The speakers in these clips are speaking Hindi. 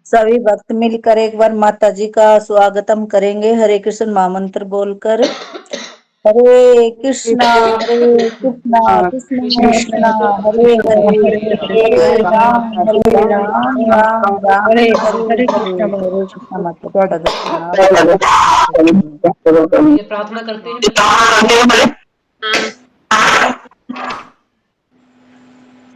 सभी भक्त मिलकर एक बार माता जी का स्वागतम करेंगे हरे कृष्ण महामंत्र बोलकर। हरे कृष्णा कृष्ण कृष्णा हरे हरे, हरे राम राम राम हरे हरे। हरे कृष्णा माता जी ये प्रार्थना करते हैं पहले।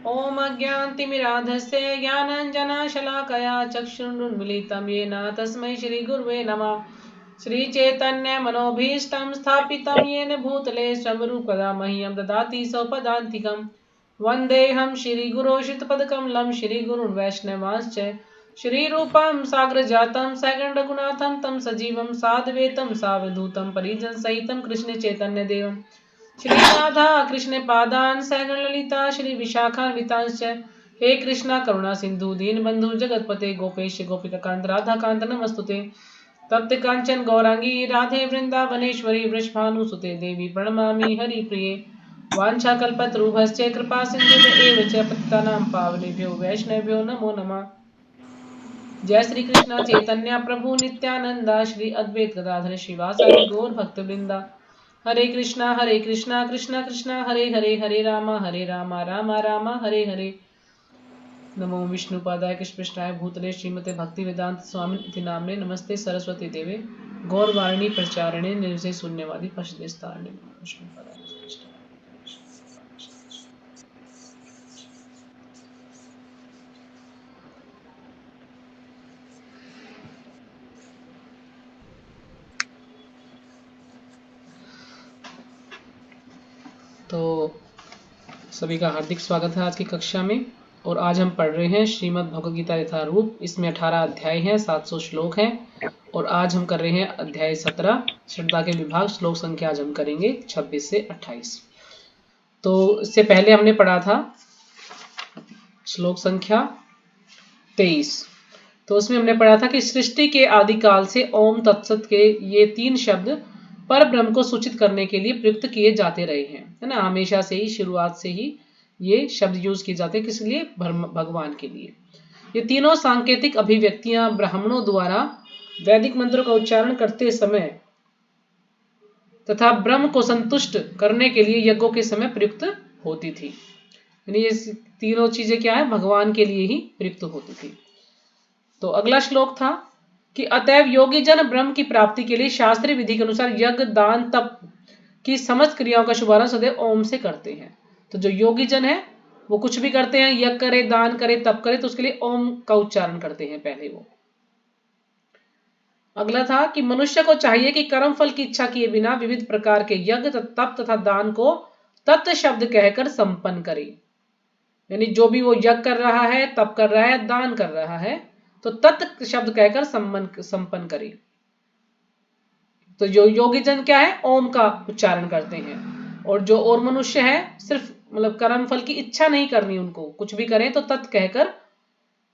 ओम अज्ञानतिमिरान्धस्य ज्ञानाञ्जनशलाकया चक्षुरुन्मीलितं येन तस्मै श्रीगुरुवे नमः। श्रीचैतन्यमनोभीष्टं स्थापितं येन भूतले स्वरूपदा मह्यं ददाति स्वपदान्तिकं। वन्देऽहं श्रीगुरो श्रीयुतपदकमलं श्रीगुरुन् वैष्णवांश्च श्रीरूपं साग्रजातं सगणरघुनाथं तं सजीवं साद्वैतं सावधूतं परिजनसहितं कृष्णचैतन्यदेवम् श्री राधा कृष्ण पादान सगण ललिता श्री विशाखान्वितांश्च हे कृष्णा करुणा सिंधु दीन बंधु जगतपते गोपेश गोपिका कांत राधा कांत नमस्तुते। तप्त कांचन गौरांगी राधे वृंदावनेश्वरी वृषभानुसुते देवी प्रणमामि हरिप्रिये। वाञ्छाकल्पतरुभश्च कृपा सिन्धुभ्य च पतितानां पावनेभ्यो वैष्णवेभ्यो नमो नमः। जय श्री कृष्णा चैतन्य प्रभु नित्यानंदा श्री अद्वैत गदाधर श्रीवासादि गौर भक्तवृंदा। हरे कृष्णा कृष्णा कृष्णा हरे हरे, हरे राम राम राम हरे हरे। नमो विष्णुपादाय कृष्णपृष्ठाय भूतले श्रीमते भक्ति वेदांत स्वामी इति नाम्ने नमस्ते सरस्वती देवे गौरवाणी प्रचारणे निर्विशेष शून्यवादी पशुदेस्तारणे विष्णुपादाय कृष्णपृष्ठाय। तो सभी का हार्दिक स्वागत है आज की कक्षा में। और आज हम पढ़ रहे हैं श्रीमद् भगवद गीता यथारूप। इसमें 18 अध्याय हैं, 700 श्लोक हैं। और आज हम कर रहे हैं अध्याय 17 श्रद्धा के विभाग। श्लोक संख्या आज हम करेंगे 26 से 28। तो इससे पहले हमने पढ़ा था श्लोक संख्या 23। तो उसमें हमने पढ़ा था कि सृष्टि के आदिकाल से ओम तत्सत के ये 3 शब्द पर ब्रह्म को सूचित करने के लिए प्रयुक्त किए जाते रहे हैं, है ना। हमेशा से ही, शुरुआत से ही ये शब्द यूज किए जाते हैं। किस लिए? भगवान के लिए। ये तीनों सांकेतिक अभिव्यक्तियां ब्राह्मणों द्वारा वैदिक मंत्रों का उच्चारण करते समय तथा ब्रह्म को संतुष्ट करने के लिए यज्ञों के समय प्रयुक्त होती थी। यानी ये तीनों चीजें क्या है? भगवान के लिए ही प्रयुक्त होती थी। तो अगला श्लोक था कि अतएव योगी जन ब्रह्म की प्राप्ति के लिए शास्त्रीय विधि के अनुसार यज्ञ दान तप की समस्त क्रियाओं का शुभारंभ सदैव ओम से करते हैं। तो जो योगी जन है वो कुछ भी करते हैं, यज्ञ करे, दान करे, तप करे, तो उसके लिए ओम का उच्चारण करते हैं पहले वो। अगला था कि मनुष्य को चाहिए कि कर्म फल की इच्छा किए बिना विविध प्रकार के यज्ञ, तप तथा दान को तत् शब्द कहकर संपन्न करे। यानी जो भी वो यज्ञ कर रहा है, तप कर रहा है, दान कर रहा है, तो तत् शब्द कहकर संपन्न करे। तो जो योगी जन क्या है? ओम का उच्चारण करते हैं। और जो और मनुष्य है, सिर्फ मतलब कर्म फल की इच्छा नहीं करनी, उनको कुछ भी करें तो तत् कहकर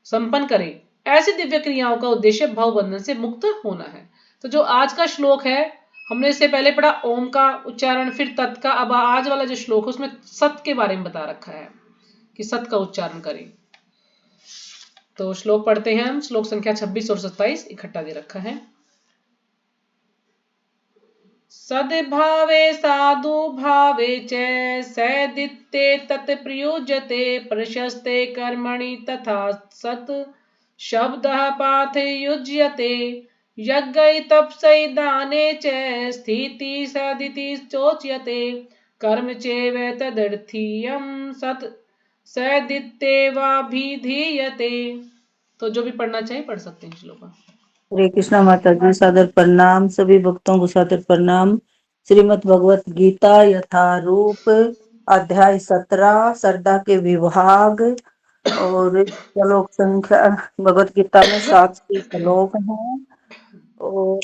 संपन्न करें। ऐसी दिव्य क्रियाओं का उद्देश्य भवबंधन से मुक्त होना है। तो जो आज का श्लोक है, हमने इससे पहले पढ़ा ओम का उच्चारण, फिर तत् का। अब आज वाला जो श्लोक है उसमें सत के बारे में बता रखा है कि सत का उच्चारण करें। तो श्लोक पढ़ते हैं हम। श्लोक संख्या 26 और 27 इकट्ठा दे रखा है। सद्भावे साधु भावे च सदित्ते तत् प्रयुज्यते प्रशस्ते कर्मणि तथा सत् शब्दः पाठयुज्यते यज्ञै तपसै दाने च स्थिति सदिति चोच्यते कर्म चैव तदर्थीयं सत् सदित्येवाभिधीयते। तो जो भी पढ़ना चाहिए पढ़ सकते हैं श्लोक। हरे कृष्णा माता जी सादर प्रणाम। सभी भक्तों को सादर प्रणाम। श्रीमद् भगवत गीता यथारूप अध्याय 17 श्रद्धा के विभाग। और श्लोक संख्या भगवत गीता में 700 श्लोक हैं और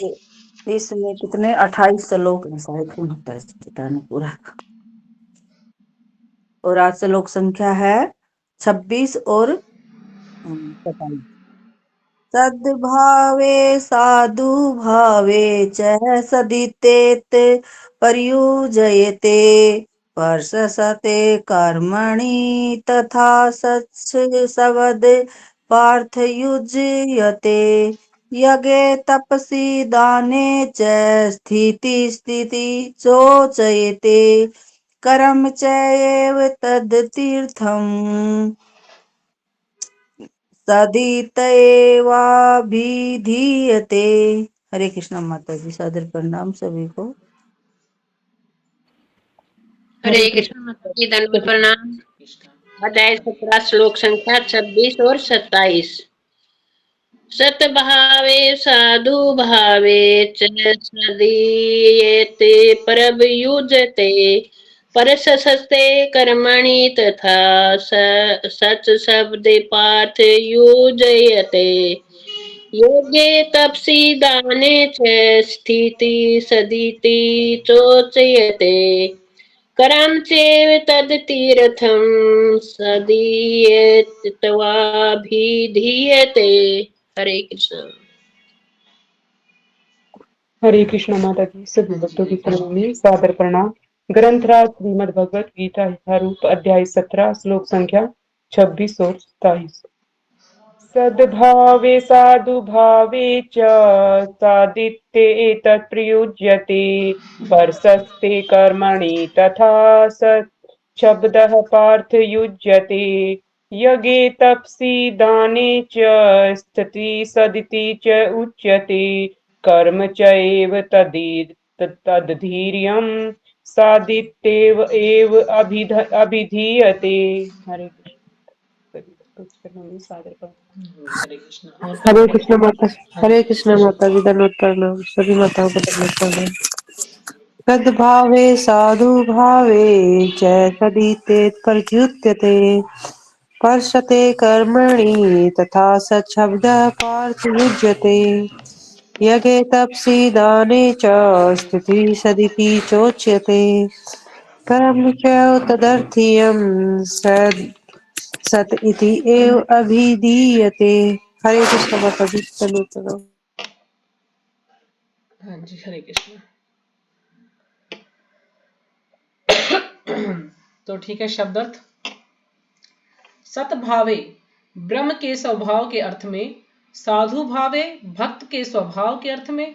इसमें कितने 28 श्लोक हैं शायद, 29 पता नहीं पूरा। और आज श्लोक संख्या है 26 और 27। सद्भावे साधु भावे च सदितेत पर्युजयते वर्षसते कर्मणि तथा सत्सवद पार्थयुज्यते यज्ञे तपसि दाने च स्थिति चोचयते कर्म चैव तद्तीर्थम् सदितैवाभिधीयते। हरे कृष्णा माता जी, सादर प्रणाम सभी को। हरे कृष्ण माता जी, दंडवत प्रणाम। अध्याय 17 श्लोक संख्या 26 और 27। सतभावे साधु भावे च सदीयते परयुज्यते परसस्ते कर्मणि तथा सच शब्दे पार्थ युज्यते योगे तपसि दाने च स्थिति सदिति चोच्यते करम चेव तद्तीर्थं सदीयत्वाभिधीयते। हरे कृष्ण। हरे कृष्ण माता जी, सभी भक्तों की शरण में सादर प्रणाम। ग्रंथराज श्रीमद् भगवत गीता यथारूप अध्याय 17 श्लोक संख्या 26 और 27। सद्भावे साधु भावे च सादित्ये एतत् प्रयुज्यते परसस्ते कर्मणि तथा सत् शब्दः पार्थ युज्यते यज्ञे तपसि दाने च स्थिति सदिति च उच्यते कर्म चैव तद्धीर्यं सादित्येव एव अभिधीयते। हरे हरे कृष्ण। और कोई हरे बोले? कृष्ण माता हरे हरे कृष्ण कृष्ण। माता जी, धन्यवाद प्रणाम सभी माताओं को धन्यवाद प्रणाम। सद्भावे साधु भावे च सदीते प्रयुज्यते पर्षते कर्मणि तथा सच्छब्दः पार्थ युज्यते यज्ञे तपसि दाने च स्थितिः सदिति चोच्यते कर्म च तदर्थीयं सत इति एव अभिधीयते। हरे कृष्ण माता जी, धन्यवाद प्रणाम। हाँ जी, हरे कृष्ण। तो ठीक है, शब्दार्थ। सतभावे ब्रह्म के स्वभाव के अर्थ में, साधु भावे भक्त के स्वभाव के अर्थ में।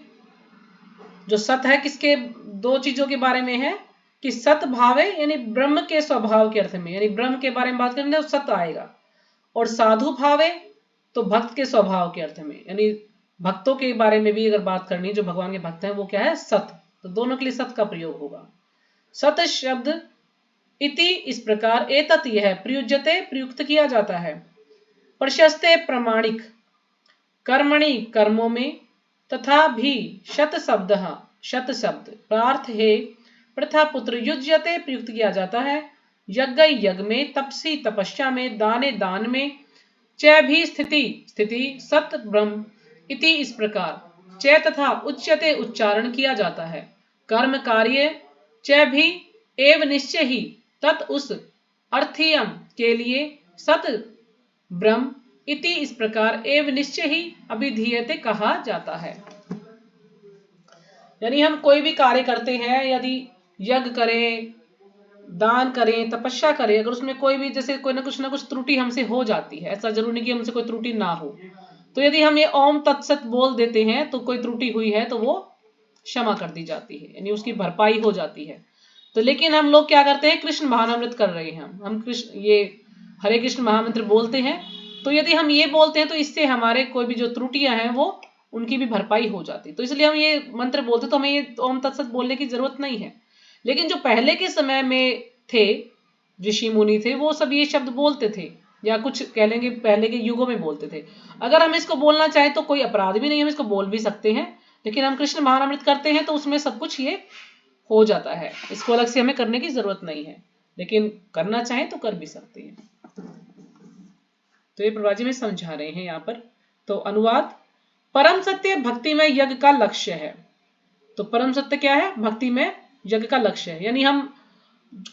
जो सत है किसके, दो चीजों के बारे में है कि सत भावे यानी ब्रह्म के स्वभाव के अर्थ में, यानी ब्रह्म के बारे में बात करेंगे तो सत आएगा। और साधु भावे तो भक्त के स्वभाव के अर्थ में, यानी भक्तों के बारे में भी अगर बात करनी, जो भगवान के भक्त हैं वो क्या है, सत। तो दोनों के लिए सत का प्रयोग होगा। सत शब्द इति इस प्रकार, एतत् यह, प्रयुज्यते प्रयुक्त किया जाता है, प्रशस्ते प्रमाणिक, कर्मणि कर्मों में, तथा भी शत शब्द, शत शब्द, प्रार्थ है, प्रथा पुत्र, युज्यते प्रयुक्त किया जाता है, यज्ञ यज्ञ में, तपसी तपस्या में, दाने दान में, च भी स्थिति स्थिति, सत ब्रह्म इति इस प्रकार, च तथा उच्यते उच्चारण किया जाता है, कर्म कार्य, च भी एव निश्चय ही, तत् उस, अर्थीयम के लिए, सत ब्रह्म इति इस प्रकार, एव निश्चय ही अभिधीयते कहा जाता है। यानी हम कोई भी कार्य करते हैं, यदि यज्ञ करें, दान करें, तपस्या करें, अगर उसमें कोई भी जैसे कोई ना कुछ त्रुटि हमसे हो जाती है, ऐसा जरूरी नहीं कि हमसे कोई त्रुटि ना हो, तो यदि हम ये ओम तत्सत बोल देते हैं तो कोई त्रुटि हुई है तो वो क्षमा कर दी जाती है, यानी उसकी भरपाई हो जाती है। तो लेकिन हम लोग क्या करते हैं, कृष्ण महानामृत कर रहे हैं, हम कृष्ण ये हरे कृष्ण महामंत्र बोलते हैं, तो यदि हम ये बोलते हैं तो इससे हमारे कोई भी जो त्रुटियां हैं वो उनकी भी भरपाई हो जाती। तो इसलिए हम ये मंत्र बोलते तो हमें ये ओम तत्सत बोलने की जरूरत नहीं है। लेकिन जो पहले के समय में थे, ऋषि मुनि थे, वो सब ये शब्द बोलते थे, या कुछ कह लेंगे पहले के युगों में बोलते थे। अगर हम इसको बोलना चाहें तो कोई अपराध भी नहीं, हम इसको बोल भी सकते हैं, लेकिन हम कृष्ण महानामृत करते हैं तो उसमें सब कुछ ये हो जाता है, इसको अलग से हमें करने की जरूरत नहीं है, लेकिन करना चाहें तो कर भी सकते हैं। तो ये प्रभुपाद जी में समझा रहे हैं यहाँ पर। तो अनुवाद, परम सत्य भक्ति में यज्ञ का लक्ष्य है। तो परम सत्य क्या है, भक्ति में यज्ञ का लक्ष्य है, यानी हम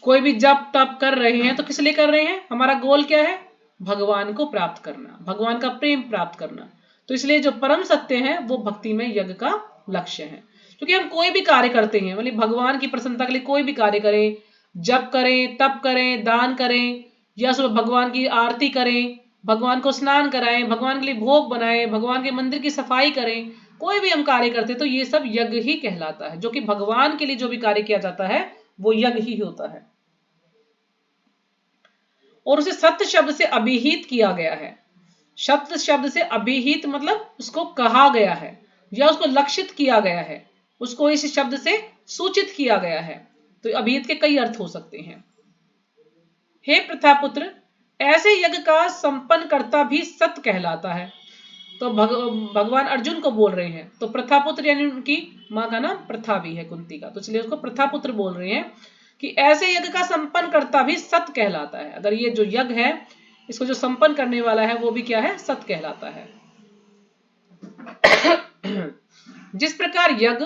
कोई भी जप तप कर रहे हैं तो किस लिए कर रहे हैं, हमारा गोल क्या है, भगवान को प्राप्त करना, भगवान का प्रेम प्राप्त करना। तो इसलिए जो परम सत्य है वो भक्ति में यज्ञ का लक्ष्य है। क्योंकि हम कोई भी कार्य करते हैं, मतलब भगवान की प्रसन्नता के लिए कोई भी कार्य करें, जप करें, तप करें, दान करें, या सुबह भगवान की आरती करें, भगवान को स्नान कराएं, भगवान के लिए भोग बनाएं, भगवान के मंदिर की सफाई करें, कोई भी हम कार्य करते तो ये सब यज्ञ ही कहलाता है। जो कि भगवान के लिए जो भी कार्य किया जाता है वो यज्ञ ही होता है। और उसे सत्य शब्द से अभिहित किया गया है। सत्य शब्द से अभिहित मतलब उसको कहा गया है या उसको लक्षित किया गया है, उसको इस शब्द से सूचित किया गया है। तो अभिहित के कई अर्थ हो सकते हैं। हे प्रथापुत्र, ऐसे यज्ञ का संपन्न करता भी सत्य कहलाता है। तो भगवान अर्जुन को बोल रहे हैं। तो प्रथापुत्र यानी उनकी मां का नाम प्रथा भी है, कुंती का, तो इसलिए उसको प्रथापुत्र बोल रहे हैं कि ऐसे यज्ञ का संपन्न करता भी सत्य कहलाता है। अगर ये जो यज्ञ है इसको जो संपन्न करने वाला है वो भी क्या है, सत्य कहलाता है। जिस प्रकार यज्ञ,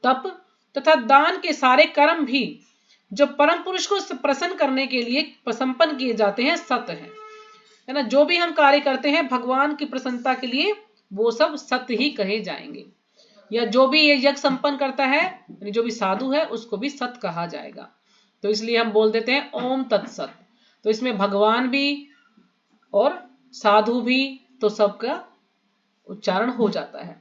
तप तथा दान के सारे कर्म भी जो परम पुरुष को प्रसन्न करने के लिए संपन्न किए जाते हैं सत्य है ना। जो भी हम कार्य करते हैं भगवान की प्रसन्नता के लिए वो सब सत्य ही कहे जाएंगे। या जो भी ये यज्ञ संपन्न करता है यानी जो भी साधु है उसको भी सत्य कहा जाएगा। तो इसलिए हम बोल देते हैं ओम तत्सत। तो इसमें भगवान भी और साधु भी तो सबका उच्चारण हो जाता है।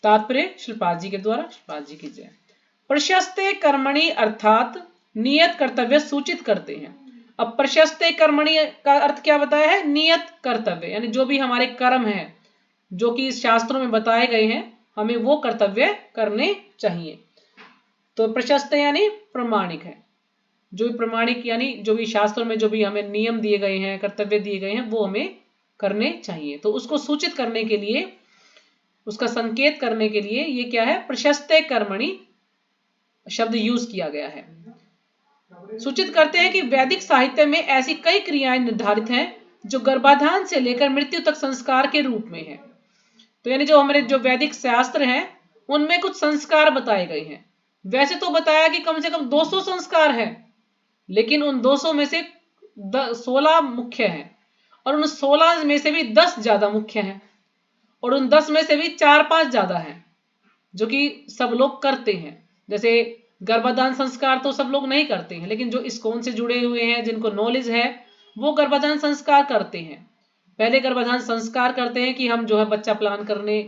तात्पर्य श्रीपाद जी के द्वारा। श्रीपाद जी की जय। प्रशस्ते कर्मणि अर्थात नियत कर्तव्य सूचित करते हैं। अब प्रशस्ते कर्मणि का अर्थ क्या बताया है, नियत कर्तव्य, यानी जो भी हमारे कर्म हैं जो कि शास्त्रों में बताए गए हैं हमें वो कर्तव्य करने चाहिए। तो प्रशस्त यानी प्रमाणिक है, जो भी प्रमाणिक यानी जो भी शास्त्रों में जो भी हमें नियम दिए गए हैं, कर्तव्य दिए गए हैं वो हमें करने चाहिए। तो उसको सूचित करने के लिए, उसका संकेत करने के लिए ये क्या है, प्रशस्ते कर्मणि शब्द यूज किया गया है। सूचित करते हैं कि वैदिक साहित्य में ऐसी कई क्रियाएं निर्धारित हैं जो गर्भाधान से लेकर मृत्यु तक संस्कार के रूप में है। तो यानी जो हमारे जो वैदिक शास्त्र हैं उनमें कुछ संस्कार बताए गए हैं। वैसे तो बताया कि कम से कम 200 संस्कार हैं, लेकिन उन 200 में से 16 मुख्य हैं और उन 16 में से भी 10 ज्यादा मुख्य हैं और उन 10 में से भी 4-5 ज्यादा हैं जो कि सब लोग करते हैं। जैसे गर्भाधान संस्कार तो सब लोग नहीं करते हैं, लेकिन जो इस्कॉन से जुड़े हुए हैं जिनको नॉलेज है वो गर्भाधान संस्कार करते हैं। पहले गर्भाधान संस्कार करते हैं कि हम जो है बच्चा प्लान करने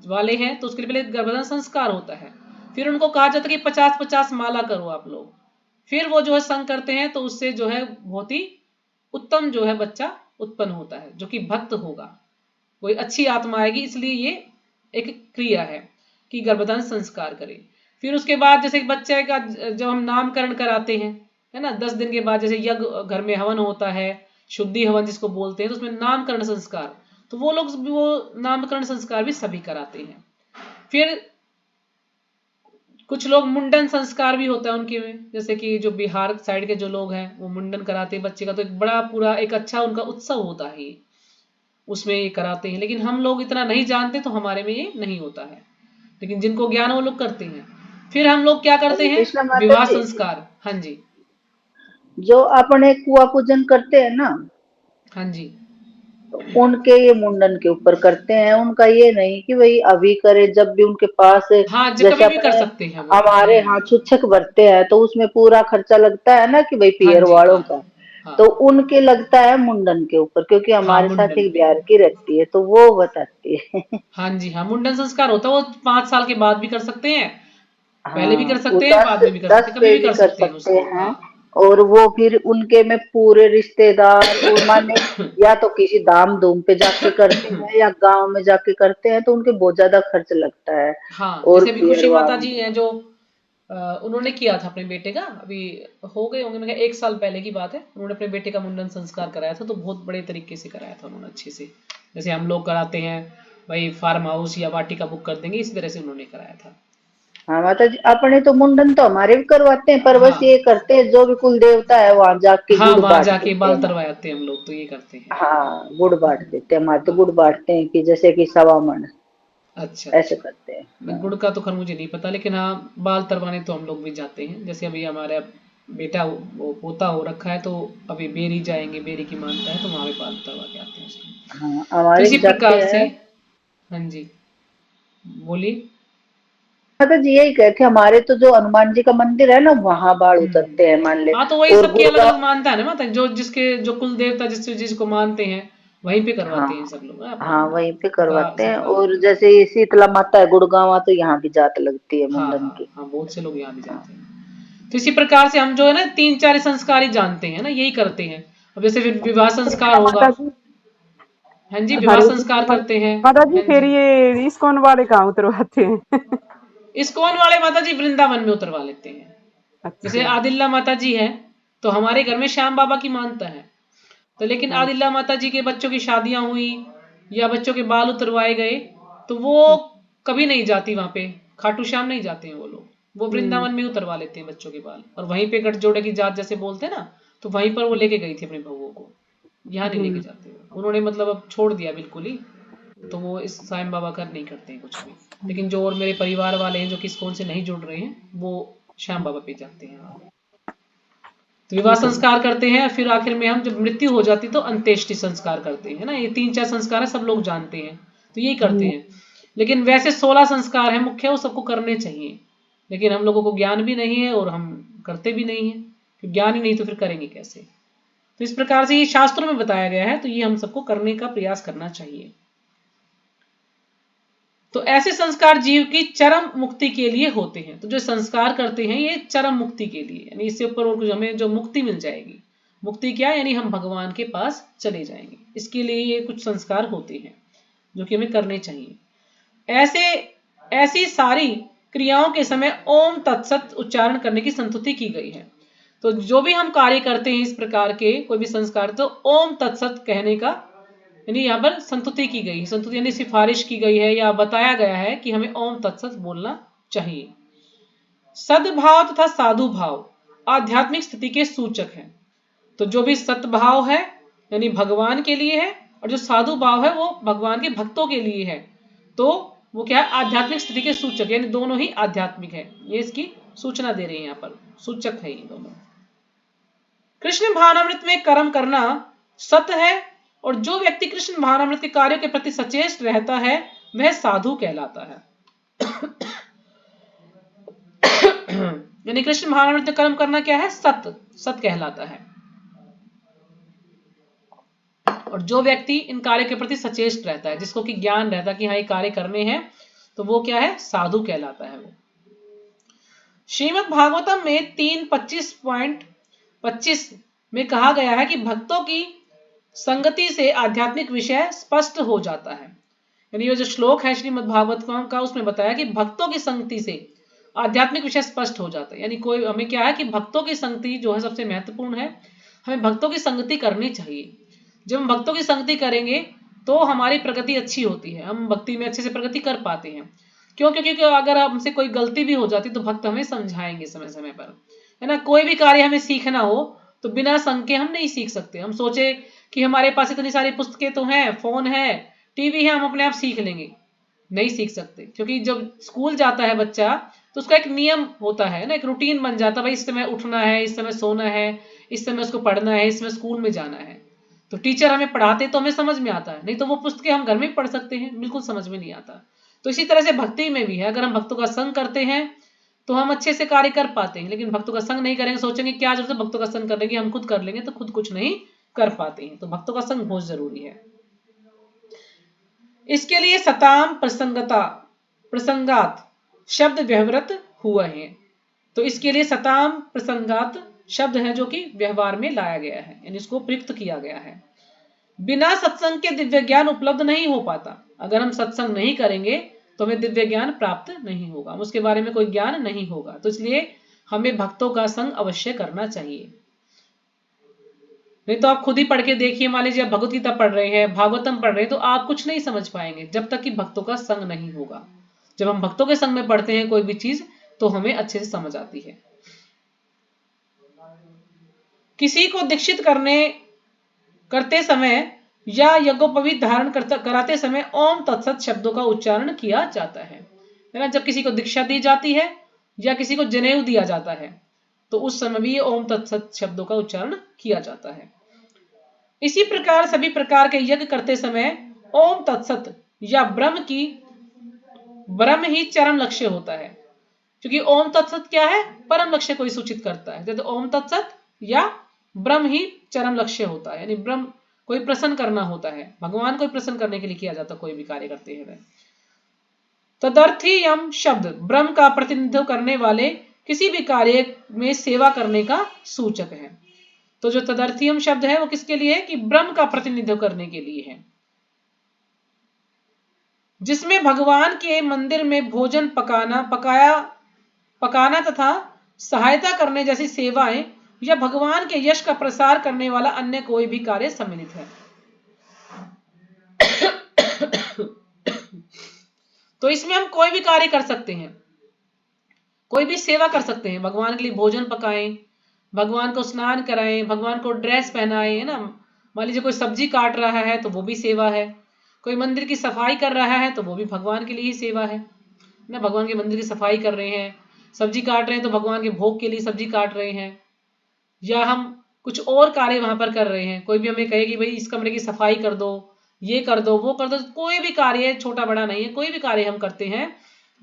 वाले हैं तो उसके लिए पहले गर्भाधान संस्कार होता है। फिर उनको कहा जाता है कि 50-50 माला करो आप लोग। फिर वो जो है संग करते हैं तो उससे जो है बहुत ही उत्तम जो है बच्चा उत्पन्न होता है जो कि भक्त होगा, कोई अच्छी आत्मा आएगी। इसलिए ये एक क्रिया है कि गर्भाधान संस्कार करें। फिर उसके बाद जैसे बच्चे का जब हम नामकरण कराते हैं है ना, 10 दिन के बाद जैसे यज्ञ घर में हवन होता है, शुद्धि हवन जिसको बोलते हैं, तो उसमें नामकरण संस्कार, तो वो लोग वो नामकरण संस्कार भी सभी कराते हैं। फिर कुछ लोग मुंडन संस्कार भी होता है उनके में, जैसे कि जो बिहार साइड के जो लोग हैं वो मुंडन कराते हैं बच्चे का, तो एक बड़ा पूरा एक अच्छा उनका उत्सव होता है, उसमें ये कराते हैं। लेकिन हम लोग इतना नहीं जानते तो हमारे में ये नहीं होता है, लेकिन जिनको ज्ञान है वो लोग करते हैं। फिर हम लोग क्या करते हैं, कृष्ण माता विवाह जी, संस्कार। हाँ जी, जो अपने कुआ पूजन करते हैं ना, हाँ जी, उनके ये मुंडन के ऊपर करते हैं। उनका ये नहीं कि भाई अभी करे, जब भी उनके पास, हाँ जी, जैसे कभी भी कर अपने सकते हैं वो, हमारे यहाँ छुच्छक भरते हैं तो उसमें पूरा खर्चा लगता है ना कि भाई हाँ पियर जी, वालों हाँ का, हाँ तो उनके लगता है मुंडन के ऊपर, क्योंकि हाँ, हमारे साथ मुंडन एक पे, बिहार की रहती है तो वो बताती है। हाँ जी, हाँ, मुंडन संस्कार होता है वो 5 साल के बाद भी कर सकते हैं, पहले भी हाँ, कर वो सकते हैं, दस बाद में भी कर सकते 10 हैं, कभी पे भी भी कर कर सकते हैं सकते उसको। हैं। हाँ और वो फिर उनके में पूरे रिश्तेदार और माने या तो किसी धाम धूम पे जाके करते हैं या गांव में जाके करते हैं, तो उनके बहुत ज्यादा खर्च लगता है। हाँ, और जैसे अभी पियर खुशी माता वालों जी को, हैं जो उन्होंने किया था अपने बेटे का, अभी हो गए होंगे मेरे 1 साल पहले की बात है, उन्होंने अपने बेटे का मुंडन संस्कार कराया था, तो बहुत बड़े तरीके से कराया था उन्होंने, अच्छे से, जैसे हम लोग कराते हैं भाई फार्म हाउस या वाटिका बुक कर देंगे, इसी तरह से उन्होंने कराया था। हाँ माता जी, अपने तो मुंडन तो हमारे भी करवाते हैं, पर बस हाँ ये करते हैं जो भी कुल देवता है वहां जाके हाँ, गुड़ वहां बांट जाके देते हैं बाल हमारे। तरवाए आते हैं हम लोग, तो ये करते हैं। हाँ, गुड़ बांट देते हैं हमारे, तो हाँ, गुड़ बांटते हैं कि जैसे कि 1.25 मन अच्छा ऐसे अच्छा, करते हैं। मैं हाँ गुड़ का तो खैर मुझे नहीं पता, लेकिन हाँ बाल तरवाने तो हम लोग भी जाते हैं। जैसे अभी हमारा बेटा वो पोता हो रखा है तो अभी बेरी जाएंगे, बेरी की मानता है तो वहां पे बाल तरवा के आते हैं उसके। हाँ, तो हमारे इसी भी जाते प्रकार से, हैं। हाँ जी, बोलिए। माता जी यही कहे कि हमारे तो जो हनुमान जी का मंदिर है ना वहां बाढ़ उतरते हैं मान ले। हाँ तो वही और सबकी अलग गुड़गांव, अलग मानता है ना माता, जो जिसके जो कुल देवता जिसको मानते हैं वहीं पे करवाते हैं हाँ सब लोग ना अपना हाँ वहीं पे सबका करवाते हैं। सबका अलग और अलग। जैसे ये शीतला माता है गुड़गांव, तो यहाँ भी जात लगती है हाँ मुंडन हाँ की। हाँ, बहुत से लोग यहाँ भी हाँ जाते हैं। तो इसी प्रकार से हम जो है ना 3-4 संस्कार ही जानते हैं ना, यही करते हैं। अब जैसे फिर विवाह संस्कार होगा। माता जी। हाँ जी, विवाह हरे संस्कार कृष्ण करते हैं। माता जी, हाँ फिर जी, ये इस्कॉन वाले कहाँ उतरवाते हैं? इस्कॉन वाले माता जी वृंदावन में उतरवा लेते हैं। जैसे अच्छा। आदिल्ला माता जी है, तो हमारे घर में श्याम बाबा की मानता है। तो लेकिन हाँ। आदिल्ला माता जी के बच्चों की शादियां हुई या बच्चों के बाल उतरवाए गए, तो वो कभी नहीं जाती वहां पे, खाटू श्याम नहीं जाते हैं वो लोग, वो हम्म। वृंदावन में उतरवा लेते हैं बच्चों के बाल। और वहीं पे गठजोड़े की जात जैसे बोलते हैं ना, तो वहीं पर वो लेके गई थी अपने बहू को, यहाँ नहीं लेके हम्म। जाते वो। उन्होंने मतलब अब छोड़ दिया बिल्कुल ही। तो वो इस साईं बाबा का नहीं करते हैं कुछ भी। लेकिन जो और मेरे परिवार वाले हैं जो कि इस्कॉन से नहीं जुड़ रहे हैं, वो श्याम बाबा पे जाते हैं। तो विवाह ठीक है। संस्कार करते हैं, फिर आखिर में हम जब मृत्यु हो जाती तो अंत्येष्टि संस्कार करते हैं ना। ये 3-4 संस्कार है, सब लोग जानते हैं, तो यही करते हम्म। हैं। लेकिन वैसे 16 संस्कार हैं मुख्य, वो सबको करने चाहिए। लेकिन हम लोगों को ज्ञान भी नहीं है और हम करते भी नहीं है, क्योंकि ज्ञान ही नहीं तो फिर करेंगे कैसे। तो इस प्रकार से ये शास्त्रों में बताया गया है, तो ये हम सबको करने का प्रयास करना चाहिए। तो ऐसे संस्कार जीव की चरम मुक्ति के लिए होते हैं। तो जो संस्कार करते हैं ये चरम मुक्ति के लिए, यानी इससे ऊपर और कुछ हमें जो मुक्ति मिल जाएगी। मुक्ति क्या, यानी हम भगवान के पास चले जाएंगे, इसके लिए ये कुछ संस्कार होते हैं जो कि हमें करने चाहिए। ऐसे ऐसी सारी क्रियाओं के समय ओम तत्सत उच्चारण करने की संस्तुति की गई है। तो जो भी हम कार्य करते हैं इस प्रकार के कोई भी संस्कार, तो ओम तत्सत कहने का यानी यहाँ पर संस्तुति की गई है। संस्तुति यानी सिफारिश की गई है या बताया गया है कि हमें ओम तत्सत बोलना चाहिए। सद्भाव तथा साधु भाव आध्यात्मिक स्थिति के सूचक हैं। तो जो भी सद्भाव है यानी भगवान के लिए है, और जो साधु भाव है वो भगवान के भक्तों के लिए है। तो वो क्या है, आध्यात्मिक स्थिति के सूचक, यानी दोनों ही आध्यात्मिक है, ये इसकी सूचना दे रहे हैं यहाँ पर, सूचक है ये दोनों। कृष्ण भावनामृत में कर्म करना सत्य है, और जो व्यक्ति कृष्ण भावनामृत के कार्यों के प्रति सचेत रहता है वह साधु कहलाता है। यानी कृष्ण भावनामृत में कर्म करना क्या है, सत्य कहलाता है। और जो व्यक्ति इन कार्य के प्रति सचेत रहता है, जिसको कि ज्ञान रहता है कि हाँ ये कार्य करने हैं, तो वो क्या है, साधु कहलाता है वो। श्रीमद् भागवतम में 3:25.25 में कहा गया है कि भक्तों की संगति से आध्यात्मिक विषय स्पष्ट हो जाता है। यानी ये जो श्लोक है श्रीमद् भागवतम का, उसमें बताया कि भक्तों की संगति से आध्यात्मिक विषय स्पष्ट हो जाता है। यानी कोई हमें क्या है कि भक्तों की संगति जो है सबसे महत्वपूर्ण है, हमें भक्तों की संगति करनी चाहिए। जब हम भक्तों की संगति करेंगे तो हमारी प्रगति अच्छी होती है, हम भक्ति में अच्छे से प्रगति कर पाते हैं। क्यों, क्योंकि अगर हमसे कोई गलती भी हो जाती तो भक्त हमें समझाएंगे समय समय पर, है ना। कोई भी कार्य हमें सीखना हो तो बिना संग के हम नहीं सीख सकते। हम सोचे कि हमारे पास इतनी सारी पुस्तकें तो हैं, फोन है, टीवी है, हम अपने आप सीख लेंगे, नहीं सीख सकते। क्योंकि जब स्कूल जाता है बच्चा तो उसका एक नियम होता है ना, एक रूटीन बन जाता है, भाई इस समय उठना है, इस समय सोना है, इस समय उसको पढ़ना है, इस समय स्कूल में जाना है। तो टीचर हमें पढ़ाते तो हमें समझ में आता है, नहीं तो वो पुस्तकें हम घर में भी पढ़ सकते हैं, बिल्कुल समझ में नहीं आता। तो इसी तरह से भक्ति में भी है, अगर हम भक्तों का संग करते हैं तो हम अच्छे से कार्य कर पाते हैं। लेकिन भक्तों का संग नहीं करेंगे, सोचेंगे क्या जरूरत है भक्तों का संग करने की, हम खुद कर लेंगे, तो खुद कुछ नहीं कर पाते हैं। तो भक्तों का संग बहुत जरूरी है। इसके लिए सताम प्रसंगात शब्द व्यवहृत हुए हैं। तो इसके लिए सताम प्रसंगात शब्द है जो कि व्यवहार में लाया गया है, यानी इसको प्रयुक्त किया गया है। बिना सत्संग के दिव्य ज्ञान उपलब्ध नहीं हो पाता। अगर हम सत्संग नहीं करेंगे तो हमें दिव्य ज्ञान प्राप्त नहीं होगा, उसके बारे में कोई ज्ञान नहीं होगा। तो इसलिए हमें भक्तों का संग अवश्य करना चाहिए। नहीं तो आप खुद ही पढ़ के देखिए, मान लीजिए आप भगवत गीता पढ़ रहे हैं, भागवतम पढ़ रहे हैं, तो आप कुछ नहीं समझ पाएंगे जब तक कि भक्तों का संग नहीं होगा। जब हम भक्तों के संग में पढ़ते हैं कोई भी चीज तो हमें अच्छे से समझ आती है। किसी को दीक्षित करते समय या यज्ञोपवीत धारण कराते समय ओम तत्सत शब्दों का उच्चारण किया जाता है ना। जब किसी को दीक्षा दी जाती है या किसी को जनेऊ दिया जाता है तो उस समय भी ओम तत्सत शब्दों का उच्चारण किया जाता है। इसी प्रकार सभी प्रकार के यज्ञ करते समय ओम तत्सत या ब्रह्म ही चरम लक्ष्य होता है। क्योंकि ओम तत्सत क्या है, परम लक्ष्य को ही सूचित करता है। जैसे ओम तत्सत या ब्रह्म ही चरम लक्ष्य होता है, यानी ब्रह्म कोई प्रसन्न करना होता है, भगवान को प्रसन्न करने के लिए किया जाता है कोई भी कार्य करते हैं। तदर्थीयम शब्द ब्रह्म का प्रतिनिधित्व करने वाले किसी भी कार्य में सेवा करने का सूचक है। तो जो तदर्थीयम शब्द है वो किसके लिए है, कि ब्रह्म का प्रतिनिधित्व करने के लिए है, जिसमें भगवान के मंदिर में भोजन पकाना तथा सहायता करने जैसी सेवाएं या भगवान के यश का प्रसार करने वाला अन्य कोई भी कार्य सम्मिलित है। तो इसमें हम कोई भी कार्य कर सकते हैं, कोई भी सेवा कर सकते हैं, भगवान के लिए भोजन पकाएं, भगवान को स्नान कराएं, भगवान को ड्रेस पहनाएं, है ना। मान लीजिए कोई सब्जी काट रहा है तो वो भी सेवा है, कोई मंदिर की सफाई कर रहा है तो वो भी भगवान के लिए ही सेवा है ना। भगवान के मंदिर की सफाई कर रहे हैं, सब्जी काट रहे हैं तो भगवान के भोग के लिए सब्जी काट रहे हैं, या हम कुछ और कार्य वहां पर कर रहे हैं, कोई भी हमें कहे कि भाई इस कमरे की सफाई कर दो, ये कर दो, वो कर दो, कोई भी कार्य छोटा बड़ा नहीं है, कोई भी कार्य हम करते हैं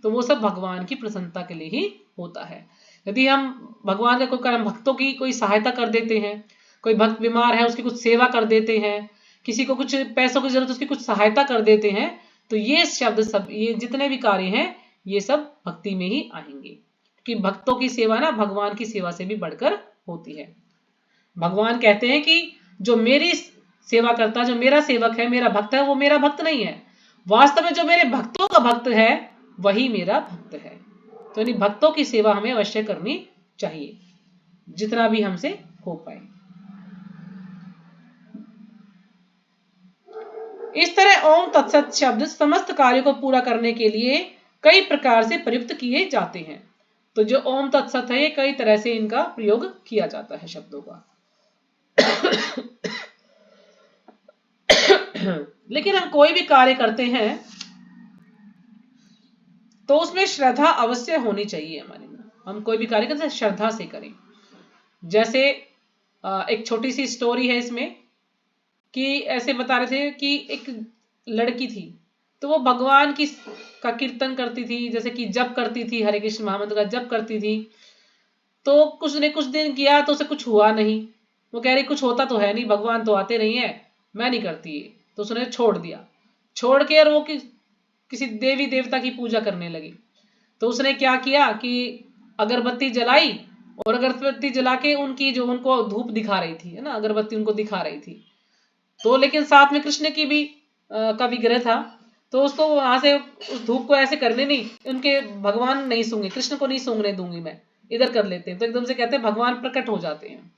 तो वो सब भगवान की प्रसन्नता के लिए ही होता है। यदि हम भगवान का कोई कर्म, भक्तों की कोई सहायता कर देते हैं, कोई भक्त बीमार है उसकी कुछ सेवा कर देते हैं, किसी को कुछ पैसों की जरूरत है उसकी कुछ सहायता कर देते हैं, तो ये शब्द सब, ये जितने भी कार्य हैं ये सब भक्ति में ही आएंगे, क्योंकि भक्तों की सेवा ना भगवान की सेवा से भी बढ़कर होती है। भगवान कहते हैं कि जो मेरी सेवा करता, जो मेरा सेवक है, मेरा भक्त है, वो मेरा भक्त नहीं है, वास्तव में जो मेरे भक्तों का भक्त है वही मेरा भक्त है। तो इन भक्तों की सेवा हमें अवश्य करनी चाहिए, जितना भी हमसे हो पाए। इस तरह ओम तत्सत शब्द समस्त कार्यों को पूरा करने के लिए कई प्रकार से प्रयुक्त किए जाते हैं। तो जो ओम तत्सत है ये कई तरह से इनका प्रयोग किया जाता है शब्दों का। लेकिन हम कोई भी कार्य करते हैं तो उसमें श्रद्धा अवश्य होनी चाहिए हमारे में। हम कोई भी कार्य करते हैं श्रद्धा से करें। जैसे एक छोटी सी स्टोरी है इसमें, कि ऐसे बता रहे थे कि एक लड़की थी तो वो भगवान की का कीर्तन करती थी, जैसे कि जप करती थी, हरे कृष्ण महामंत्र का जप करती थी। तो कुछ दिन किया तो उसे कुछ हुआ नहीं, वो कह रही कुछ होता तो है नहीं, भगवान तो आते नहीं है, मैं नहीं करती ये। तो उसने छोड़ दिया, छोड़ के और वो किसी देवी देवता की पूजा करने लगी। तो उसने क्या किया कि अगरबत्ती जलाई, और अगरबत्ती जला के उनकी जो उनको धूप दिखा रही थी, है ना, अगरबत्ती उनको दिखा रही थी। तो लेकिन साथ में कृष्ण की भी का विग्रह था, तो उसको वहां से उस धूप को ऐसे करने नहीं, उनके भगवान नहीं सूंघे, कृष्ण को नहीं सूंघने दूंगी मैं, इधर कर लेते हैं। तो एकदम से कहते हैं भगवान प्रकट हो जाते हैं।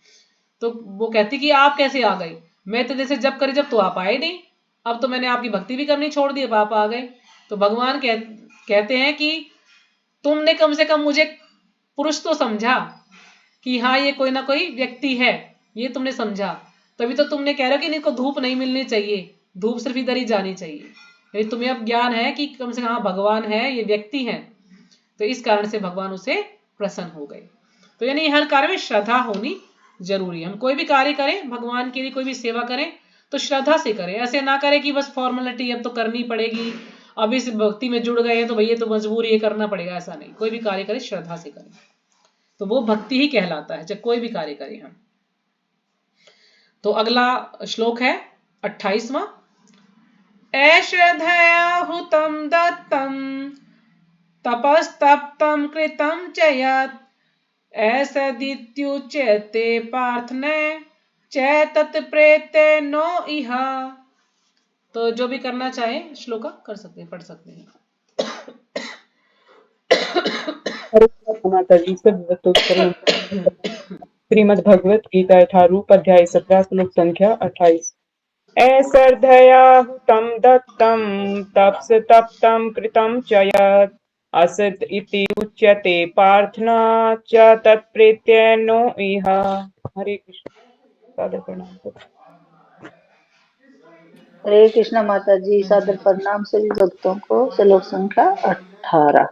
तो वो कहती कि आप कैसे आ गए, मैं तो जैसे जब करी जब तो आप आए नहीं, अब तो मैंने आपकी भक्ति भी करनी छोड़ दी, अब आप आ गए। तो भगवान कहते हैं कि तुमने कम से कम मुझे पुरुष तो समझा कि हाँ ये कोई ना कोई व्यक्ति है, ये तुमने समझा, तभी तो तुमने कह रहे हो कि इनको धूप नहीं मिलनी चाहिए, धूप सिर्फ इधर ही जानी चाहिए। यदि तुम्हें अब ज्ञान है कि कम से कम हाँ भगवान है, ये व्यक्ति है, तो इस कारण से भगवान उसे प्रसन्न हो गए। तो यानी हर कार्य में श्रद्धा होनी जरूरी है। हम कोई भी कार्य करें, भगवान के लिए कोई भी सेवा करें तो श्रद्धा से करें, ऐसे ना करें कि बस फॉर्मेलिटी अब तो करनी पड़ेगी, अब इस भक्ति में जुड़ गए हैं तो भैया तो मजबूरी है करना पड़ेगा, ऐसा नहीं। कोई भी कार्य करें श्रद्धा से करें तो वो भक्ति ही कहलाता है, जब कोई भी कार्य करें हम। तो अगला श्लोक है 28वां। ऐश्रद्धया हुतं दत्तं तपस्तप्तं कृतं च यत् ऐसदित्युच्यते पार्थने च तत्प्रेते नो इह। तो जो भी करना चाहे श्लोका कर सकते हैं, पढ़ सकते हैं। माता जी से श्रीमद् भगवत गीता यथारूप अध्याय 17 श्लोक संख्या 28। ऐश्रद्धया हुतं दत्तं तप्तं कृतं च यत् असत् इति उच्यते पार्थना च तत्प्रेत्य नो इह। हरे कृष्ण। सादर प्रणाम। हरे कृष्ण माता जी, सादर प्रणाम सभी भक्तों को। श्लोक संख्या 18।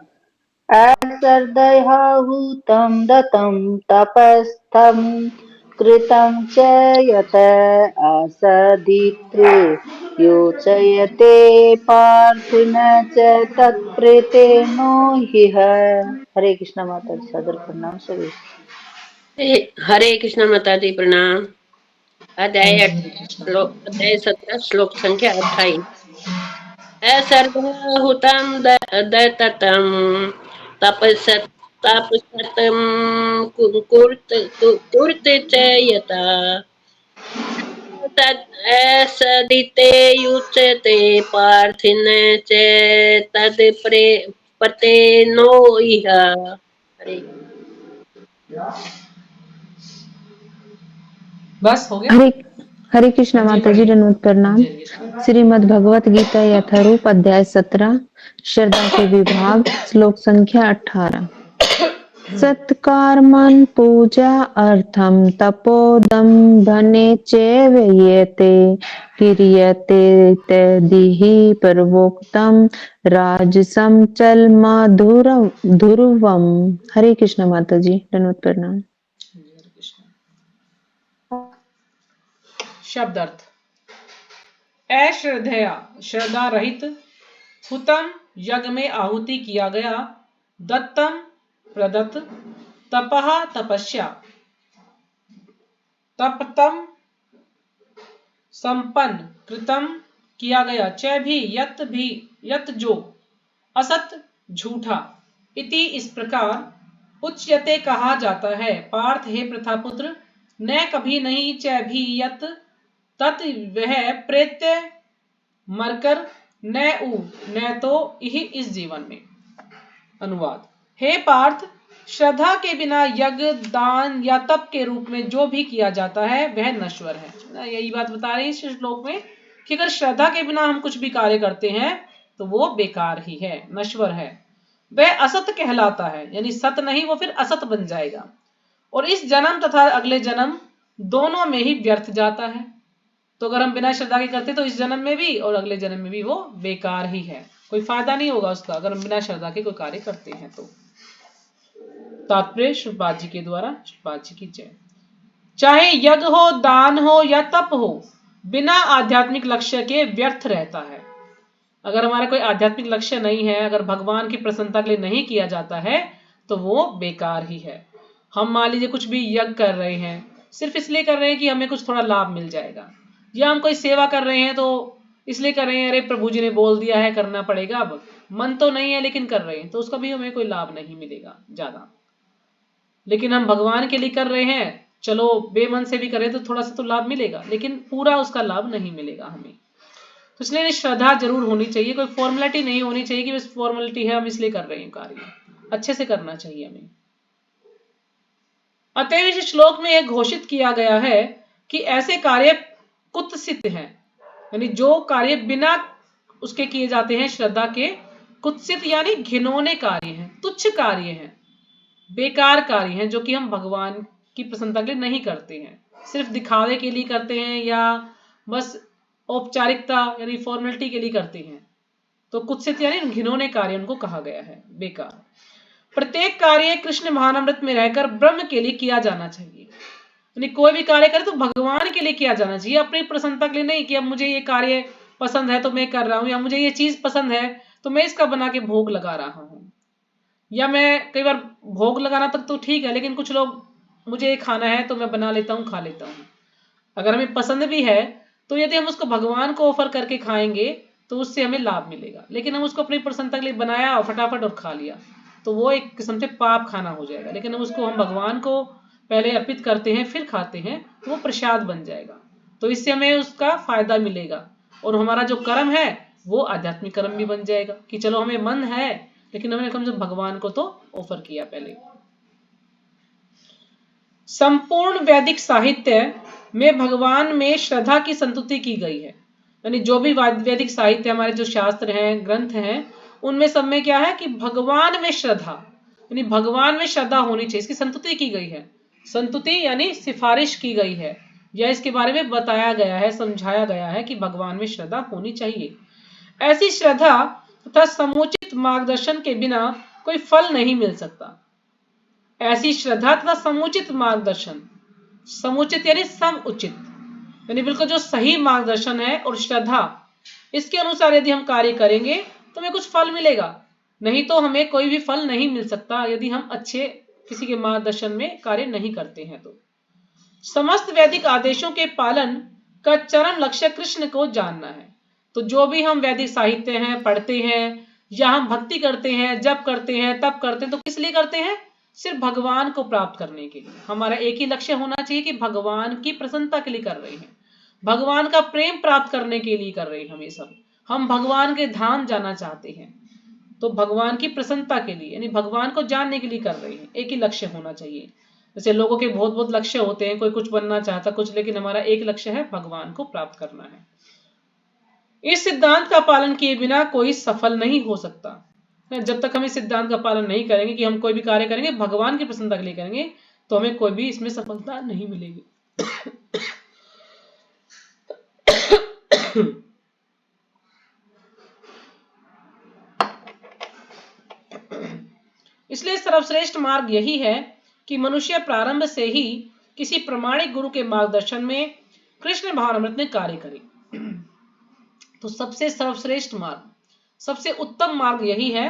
ऐश्रद्धयाहुतं दत्तं तपस्थं कृतं च यत् असदित्रे योचयते पार्थिन च तत्प्रेते नो ह्यः। हरे कृष्णा माता जी, सादर प्रणाम सभी। हरे कृष्ण माता जी प्रणाम। हाँ अध्याय जी, हरे कृष्णा। अध्याय 17 श्लोक संख्या 28। असर्वहुतं दत्तं तपसतं कुर्त च यथा असदिते युच्यते पार्थिन च तद प्रतेनो इह। हरे बस हो गया। हरे हरे कृष्ण जी माता जी, पढ़िए। दंडवत प्रणाम। जी हरे कृष्णा। श्रीमद् भगवत गीता यथारूप अध्याय 17 श्रद्धा के विभाग श्लोक संख्या 18। सत्कर्मन् पूजा अर्थम तपोदम्भने चैव येते क्रियते तदिहि प्रोक्तम् राजसं ध्रुवम्। हरे कृष्ण माता जी, दंडवत प्रणाम। जी हरे कृष्णा। शब्द अर्थ। अश्रद्धया श्रद्धा रहित, हुतम यज्ञ में आहुति किया गया, दत्तम प्रदत्त, तपः तपस्या, तपतम संपन्न, कृतम किया गया, च भी यत जो, असत झूठा, इति इस प्रकार, उच्यते कहा जाता है। पार्थ हे प्रथापुत्र, न कभी नहीं, च भी यत तत् वह, प्रेत्य मरकर, न तो यही इस जीवन में। अनुवाद। हे पार्थ, श्रद्धा के बिना यज्ञ, दान या तप के रूप में जो भी किया जाता है वह नश्वर है। यही बात बता रहे हैं इस श्लोक में कि अगर श्रद्धा के बिना हम कुछ भी कार्य करते हैं तो वो बेकार ही है, नश्वर है, वह असत कहलाता है। यानी सत नहीं, वो फिर असत बन जाएगा और इस जन्म तथा अगले जन्म दोनों में ही व्यर्थ जाता है। तो अगर हम बिना श्रद्धा के करते तो इस जन्म में भी और अगले जन्म में भी वो बेकार ही है, कोई फायदा नहीं होगा उसका अगर हम बिना श्रद्धा के कोई कार्य करते हैं तो। तात्पर्य श्रीपाद जी के द्वारा। श्रीपाद जी की जय। चाहे यज्ञ हो, दान हो या तप हो, बिना आध्यात्मिक लक्ष्य के व्यर्थ रहता है। अगर हमारा कोई आध्यात्मिक लक्ष्य नहीं है, अगर भगवान की प्रसन्नता के लिए नहीं किया जाता है तो वो बेकार ही है। हम मान लीजिए कुछ भी यज्ञ कर रहे हैं, सिर्फ इसलिए कर रहे हैं कि हमें कुछ थोड़ा लाभ मिल जाएगा, या हम कोई सेवा कर रहे हैं तो इसलिए कर रहे हैं अरे प्रभु जी ने बोल दिया है करना पड़ेगा, अब मन तो नहीं है लेकिन कर रहे हैं, तो उसका भी हमें कोई लाभ नहीं मिलेगा ज्यादा। लेकिन हम भगवान के लिए कर रहे हैं, चलो बेमन से भी करें तो थोड़ा सा तो लाभ मिलेगा, लेकिन पूरा उसका लाभ नहीं मिलेगा हमें। तो इसलिए श्रद्धा जरूर होनी चाहिए, कोई फॉर्मेलिटी नहीं होनी चाहिए कि बस फॉर्मेलिटी है हम इसलिए कर रहे हैं कार्य, अच्छे से करना चाहिए हमें। अतएव इस श्लोक में यह घोषित किया गया है कि ऐसे कार्य कुत्सित हैं, यानी जो कार्य बिना उसके किए जाते हैं श्रद्धा के, कुत्सित यानी घिनौने कार्य हैं, तुच्छ कार्य हैं, बेकार कार्य हैं, जो कि हम भगवान की प्रसन्नता के लिए नहीं करते हैं, सिर्फ दिखावे के लिए करते हैं या बस औपचारिकता यानी फॉर्मेलिटी के लिए करते हैं। तो कुत्सित यानी घिनौने कार्य उनको कहा गया है, बेकार। प्रत्येक कार्य कृष्ण महानमृत में रहकर ब्रह्म के लिए किया जाना चाहिए। यानी कोई भी कार्य करे तो भगवान के लिए किया जाना चाहिए, अपनी प्रसन्नता के लिए नहीं कि अब मुझे ये कार्य पसंद है तो मैं कर रहा हूं, या मुझे ये चीज पसंद है तो मैं इसका बना के भोग लगा रहा हूं। या मैं कई बार भोग लगाना तक तो ठीक है, लेकिन कुछ लोग मुझे ये खाना है तो मैं बना लेता हूँ, खा लेता हूँ। अगर हमें पसंद भी है तो यदि हम उसको भगवान को ऑफर करके खाएंगे तो उससे हमें लाभ मिलेगा, लेकिन हम उसको अपनी प्रसन्नता के लिए बनाया और फटाफट और खा लिया तो वो एक किस्म से पाप खाना हो जाएगा। लेकिन हम उसको हम भगवान को पहले अर्पित करते हैं फिर खाते हैं तो वो प्रसाद बन जाएगा, तो इससे हमें उसका फायदा मिलेगा और हमारा जो कर्म है वो आध्यात्मिक कर्म भी बन जाएगा कि चलो हमें मन है लेकिन हमने कम से भगवान को तो ऑफर किया पहले। संपूर्ण वैदिक साहित्य में भगवान में श्रद्धा की संतुति की गई है। यानी जो भी वैदिक साहित्य हमारे जो शास्त्र हैं, ग्रंथ हैं, उनमें सब में क्या है कि भगवान में श्रद्धा, यानी भगवान में श्रद्धा होनी चाहिए, इसकी संतुति की गई है। संतुति यानी सिफारिश की गई है या इसके बारे में बताया गया है, समझाया गया है कि भगवान में श्रद्धा होनी चाहिए। ऐसी श्रद्धा तथा समुचित मार्गदर्शन के बिना कोई फल नहीं मिल सकता। ऐसी श्रद्धा तथा समुचित मार्गदर्शन, समुचित यानी समुचित, यानी बिल्कुल जो सही मार्गदर्शन है और श्रद्धा, इसके अनुसार यदि हम कार्य करेंगे तो हमें कुछ फल मिलेगा। नहीं तो हमें कोई भी फल नहीं मिल सकता यदि हम अच्छे किसी के मार्गदर्शन में कार्य नहीं करते हैं। तो समस्त वैदिक आदेशों के पालन का चरम लक्ष्य कृष्ण को जानना है। तो जो भी हम वैदिक साहित्य हैं, पढ़ते हैं, या हम भक्ति करते हैं, जप करते हैं, तप करते हैं, तो किस लिए करते हैं? सिर्फ भगवान को प्राप्त करने के लिए। हमारा एक ही लक्ष्य होना चाहिए कि भगवान की प्रसन्नता के लिए कर रहे हैं, भगवान का प्रेम प्राप्त करने के लिए कर रहे हैं। हम ये सब हम भगवान के धाम जाना चाहते हैं, तो भगवान की प्रसन्नता के लिए यानी भगवान को जानने के लिए कर रहे हैं। एक ही लक्ष्य होना चाहिए। जैसे लोगों के बहुत बहुत लक्ष्य होते हैं, कोई कुछ बनना चाहता कुछ, लेकिन हमारा एक लक्ष्य है भगवान को प्राप्त करना है। इस सिद्धांत का पालन किए बिना कोई सफल नहीं हो सकता। जब तक हम इस सिद्धांत का पालन नहीं करेंगे कि हम कोई भी कार्य करेंगे भगवान की प्रसन्नता के लिए करेंगे, तो हमें कोई भी इसमें सफलता नहीं मिलेगी। इसलिए सर्वश्रेष्ठ मार्ग यही है कि मनुष्य प्रारंभ से ही किसी प्रमाणिक गुरु के मार्गदर्शन में कृष्ण भावनामृत में कार्य करे। तो सबसे सर्वश्रेष्ठ मार्ग, सबसे उत्तम मार्ग यही है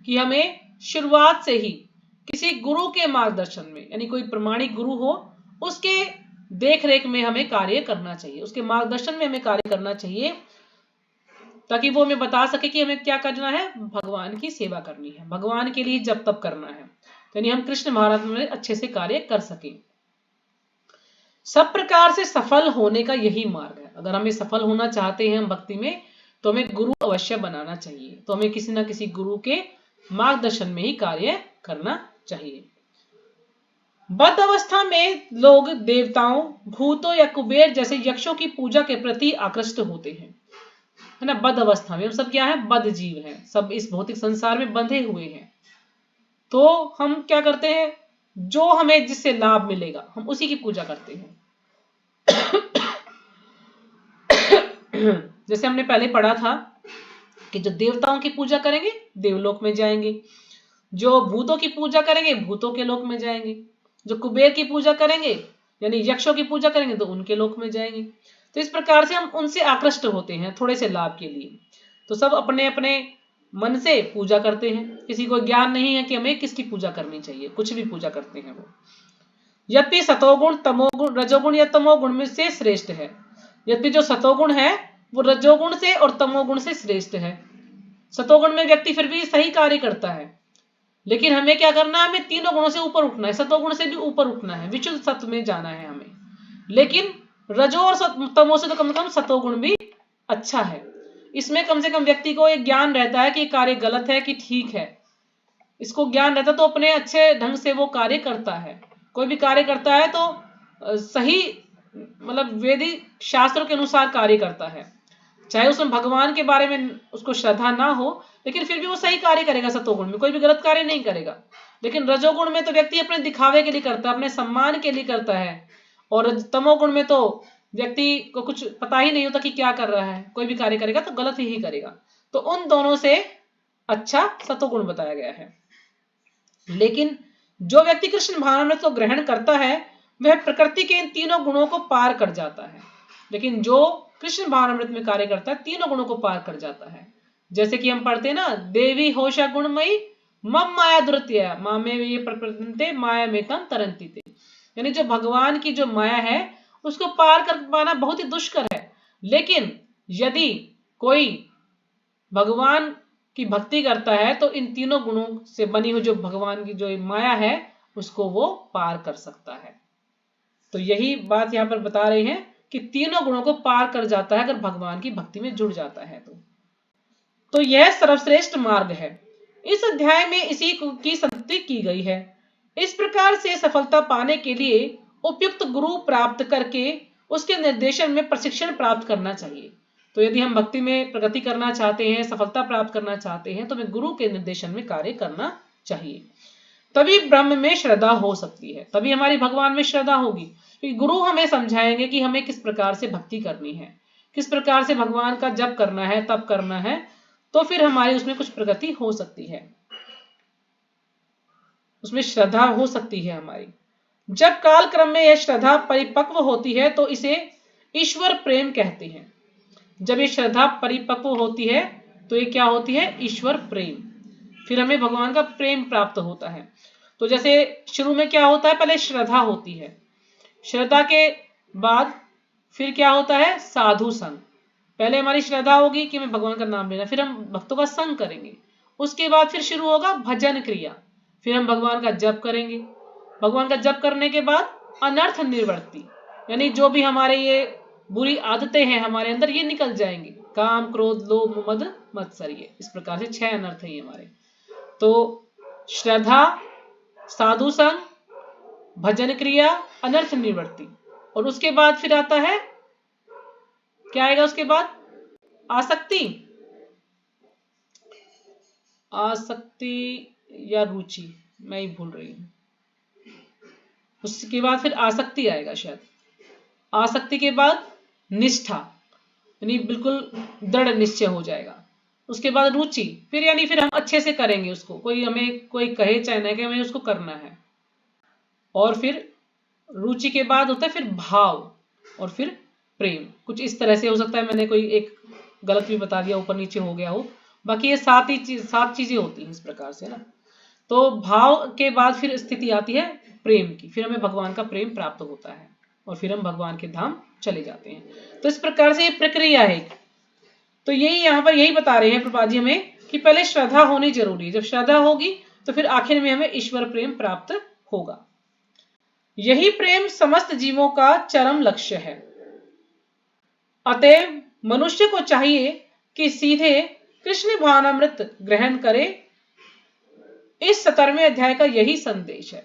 कि हमें शुरुआत से ही किसी गुरु के मार्गदर्शन में, यानी कोई प्रमाणिक गुरु हो उसके देख रेख में हमें कार्य करना चाहिए, उसके मार्गदर्शन में हमें कार्य करना चाहिए, ताकि वो हमें बता सके कि हमें क्या करना है, भगवान की सेवा करनी है, भगवान के लिए जप तप करना है, यानी हम कृष्ण महाराज में अच्छे से कार्य कर सके। सब प्रकार से सफल होने का यही मार्ग है। अगर हमें सफल होना चाहते हैं हम भक्ति में, तो हमें गुरु अवश्य बनाना चाहिए। तो हमें किसी ना किसी गुरु के मार्गदर्शन में ही कार्य करना चाहिए। बद्ध अवस्था में लोग देवताओं, भूतों या कुबेर जैसे यक्षों की पूजा के प्रति आकृष्ट होते हैं, है ना। बद्ध अवस्था में हम सब क्या है, बद्ध जीव हैं, सब इस भौतिक संसार में बंधे हुए हैं। तो हम क्या करते हैं, जो हमें जिससे लाभ मिलेगा हम उसी की पूजा करते हैं। जैसे हमने पहले पढ़ा था कि जो देवताओं की पूजा करेंगे देवलोक में जाएंगे, जो भूतों की पूजा करेंगे भूतों के लोक में जाएंगे, जो कुबेर की पूजा करेंगे यानी यक्षों की पूजा करेंगे तो उनके लोक में जाएंगे। तो इस प्रकार से हम उनसे आकृष्ट होते हैं थोड़े से लाभ के लिए। तो सब अपने अपने मन से पूजा करते हैं, किसी को ज्ञान नहीं है कि हमें किसकी पूजा करनी चाहिए, कुछ भी पूजा करते हैं वो। यद्यपि सतोगुण, तमोगुण, रजोगुण या तमोगुण में से श्रेष्ठ है। यद्यपि जो सतोगुण है वो रजोगुण से और तमोगुण से श्रेष्ठ है। सतोगुण में व्यक्ति फिर भी सही कार्य करता है, लेकिन हमें क्या करना है, हमें तीनों गुणों से ऊपर उठना है, सतोगुण से भी ऊपर उठना है, विशुद्ध सत्व में जाना है हमें। लेकिन रजो और तमो से तो कम से कम सतोगुण भी अच्छा है। इसमें कम से कम व्यक्ति को एक ज्ञान रहता है कि कार्य गलत है कि ठीक है, इसको ज्ञान रहता तो अपने अच्छे ढंग से वो कार्य करता है। कोई भी कार्य करता है तो सही मतलब वैदिक शास्त्रों के अनुसार कार्य करता है, चाहे उसमें भगवान के बारे में उसको श्रद्धा ना हो, लेकिन फिर भी वो सही कार्य करेगा। सतोगुण में कोई भी गलत कार्य नहीं करेगा। लेकिन रजोगुण में तो व्यक्ति अपने दिखावे के लिए करता है, अपने सम्मान के लिए करता है, और तमोगुण में तो व्यक्ति को कुछ पता ही नहीं होता कि क्या कर रहा है, कोई भी कार्य करेगा तो गलत ही करेगा। तो उन दोनों से अच्छा सतोगुण बताया गया है। लेकिन जो व्यक्ति कृष्ण भावनामृत को ग्रहण करता है वह प्रकृति के इन तीनों गुणों को पार कर जाता है। लेकिन जो कृष्ण भावनामृत में कार्य करता है तीनों गुणों को पार कर जाता है। जैसे कि हम पढ़ते हैं ना, देवी होशा गुणमयी मम माया दुरत्या मामे ये प्रकृति माया में तम तरंती थे, यानी जो भगवान की जो माया है उसको पार कर पाना बहुत ही दुष्कर है। लेकिन यदि कोई भगवान की भक्ति करता है तो इन तीनों गुणों से बनी हुई जो भगवान की जो माया है उसको वो पार कर सकता है। तो यही बात यहाँ पर बता रहे हैं कि तीनों गुणों को पार कर जाता है अगर भगवान की भक्ति में जुड़ जाता है। तो यह सर्वश्रेष्ठ मार्ग है। इस अध्याय में इसी की संतुति की गई है। इस प्रकार से सफलता पाने के लिए उपयुक्त गुरु प्राप्त करके उसके निर्देशन में प्रशिक्षण प्राप्त करना चाहिए। तो यदि हम भक्ति में प्रगति करना चाहते हैं, सफलता प्राप्त करना चाहते हैं, तो हमें गुरु के निर्देशन में कार्य करना चाहिए। तभी ब्रह्म में श्रद्धा हो सकती है, तभी हमारी भगवान में श्रद्धा होगी। क्योंकि गुरु हमें समझाएंगे कि हमें किस प्रकार से भक्ति करनी है, किस प्रकार से भगवान का जप करना है, तप करना है, तो फिर हमारी उसमें कुछ प्रगति हो सकती है, उसमें श्रद्धा हो सकती है हमारी। जब काल क्रम में यह श्रद्धा परिपक्व होती है तो इसे ईश्वर प्रेम कहते हैं। जब ये श्रद्धा परिपक्व होती है तो ये क्या होती है, ईश्वर प्रेम। फिर हमें भगवान का प्रेम प्राप्त होता है। तो जैसे शुरू में क्या होता है, पहले श्रद्धा होती है, श्रद्धा के बाद फिर क्या होता है, साधु संग। पहले हमारी श्रद्धा होगी कि हमें भगवान का नाम लेना, फिर हम भक्तों का संग करेंगे, उसके बाद फिर शुरू होगा भजन क्रिया, फिर हम भगवान का जप करेंगे, भगवान का जप करने के बाद अनर्थ निवृत्ति, यानी जो भी हमारे ये बुरी आदतें हैं हमारे अंदर ये निकल जाएंगे, काम क्रोध लोभ मद मत्सर्य, इस प्रकार से 6 अनर्थ हैं हमारे। तो श्रद्धा, साधु संग, भजन क्रिया, अनर्थ निवृत्ति, और उसके बाद फिर आता है क्या आएगा उसके बाद, आसक्ति, आसक्ति या रुचि, मैं ही भूल रही हूं। उसके बाद फिर आसक्ति आएगा शायद, आसक्ति के बाद निष्ठा, यानी बिल्कुल दृढ़ निश्चय हो जाएगा। उसके बाद रुचि, फिर यानी फिर हम अच्छे से करेंगे उसको, कोई हमें कोई कहे चाहे ना कहे, हमें उसको करना है। और फिर रुचि के बाद होता है फिर भाव, और फिर प्रेम। कुछ इस तरह से हो सकता है मैंने कोई एक गलत भी बता दिया, ऊपर नीचे हो गया हो, बाकी ये 7 चीजें होती हैं इस प्रकार से ना। तो भाव के बाद फिर स्थिति आती है प्रेम की, फिर हमें भगवान का प्रेम प्राप्त होता है और फिर हम भगवान के धाम चले जाते हैं। तो इस प्रकार से ये प्रक्रिया है। तो यही यहाँ पर यही बता रहे हैं प्रभुपाद जी हमें कि पहले श्रद्धा होनी जरूरी है, जब श्रद्धा होगी तो फिर आखिर में हमें ईश्वर प्रेम प्राप्त होगा। यही प्रेम समस्त जीवों का चरम लक्ष्य है। अतएव मनुष्य को चाहिए कि सीधे कृष्ण भावनामृत ग्रहण करे। इस 17वें अध्याय का यही संदेश है।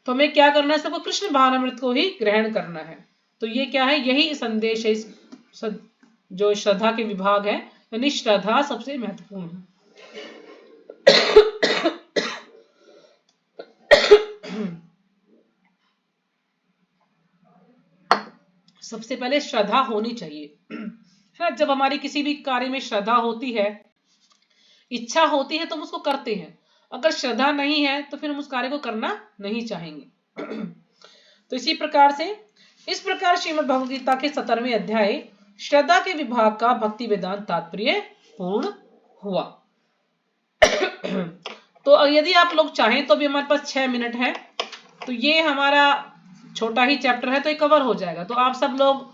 तो हमें क्या करना है, सबको कृष्ण भावनामृत को ही ग्रहण करना है। तो ये क्या है, यही संदेश है इस जो श्रद्धा के विभाग है, यानी श्रद्धा सबसे महत्वपूर्ण है। सबसे पहले श्रद्धा होनी चाहिए है। जब हमारी किसी भी कार्य में श्रद्धा होती है, इच्छा होती है, तो हम उसको करते हैं। अगर श्रद्धा नहीं है तो फिर हम उस कार्य को करना नहीं चाहेंगे। तो इसी प्रकार से इस प्रकार श्रीमद् भगवद गीता के 17वें अध्याय श्रद्धा के विभाग का भक्ति वेदांत तात्पर्य पूर्ण हुआ। तो यदि आप लोग चाहें तो भी हमारे पास 6 मिनट है, तो ये हमारा छोटा ही चैप्टर है, तो ये कवर हो जाएगा। तो आप सब लोग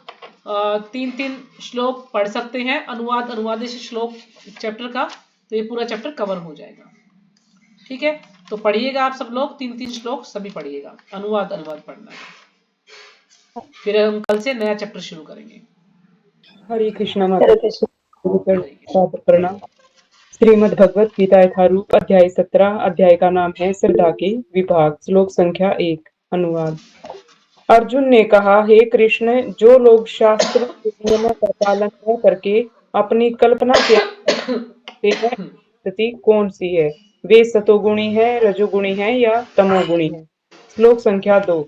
3-3 श्लोक पढ़ सकते हैं, अनुवादित श्लोक चैप्टर का, तो ये पूरा चैप्टर कवर हो जाएगा। ठीक है, तो पढ़िएगा आप सब लोग, 3-3 श्लोक सभी पढ़िएगा, अनुवाद पढ़ना है। फिर हम कल से नया चैप्टर शुरू करेंगे। हरे कृष्णा माता प्रणाम। श्रीमद् भगवत गीता यथारूप अध्याय 17, अध्याय का नाम है श्रद्धा के विभाग, श्लोक संख्या 1। अनुवाद। अर्जुन ने कहा, हे कृष्ण, जो लोग शास्त्र के नियमों का पालन न करके अपनी कल्पना के स्थिति कौन सी है? वे सतोगुणी है, रजोगुणी है या तमोगुणी है? श्लोक संख्या 2।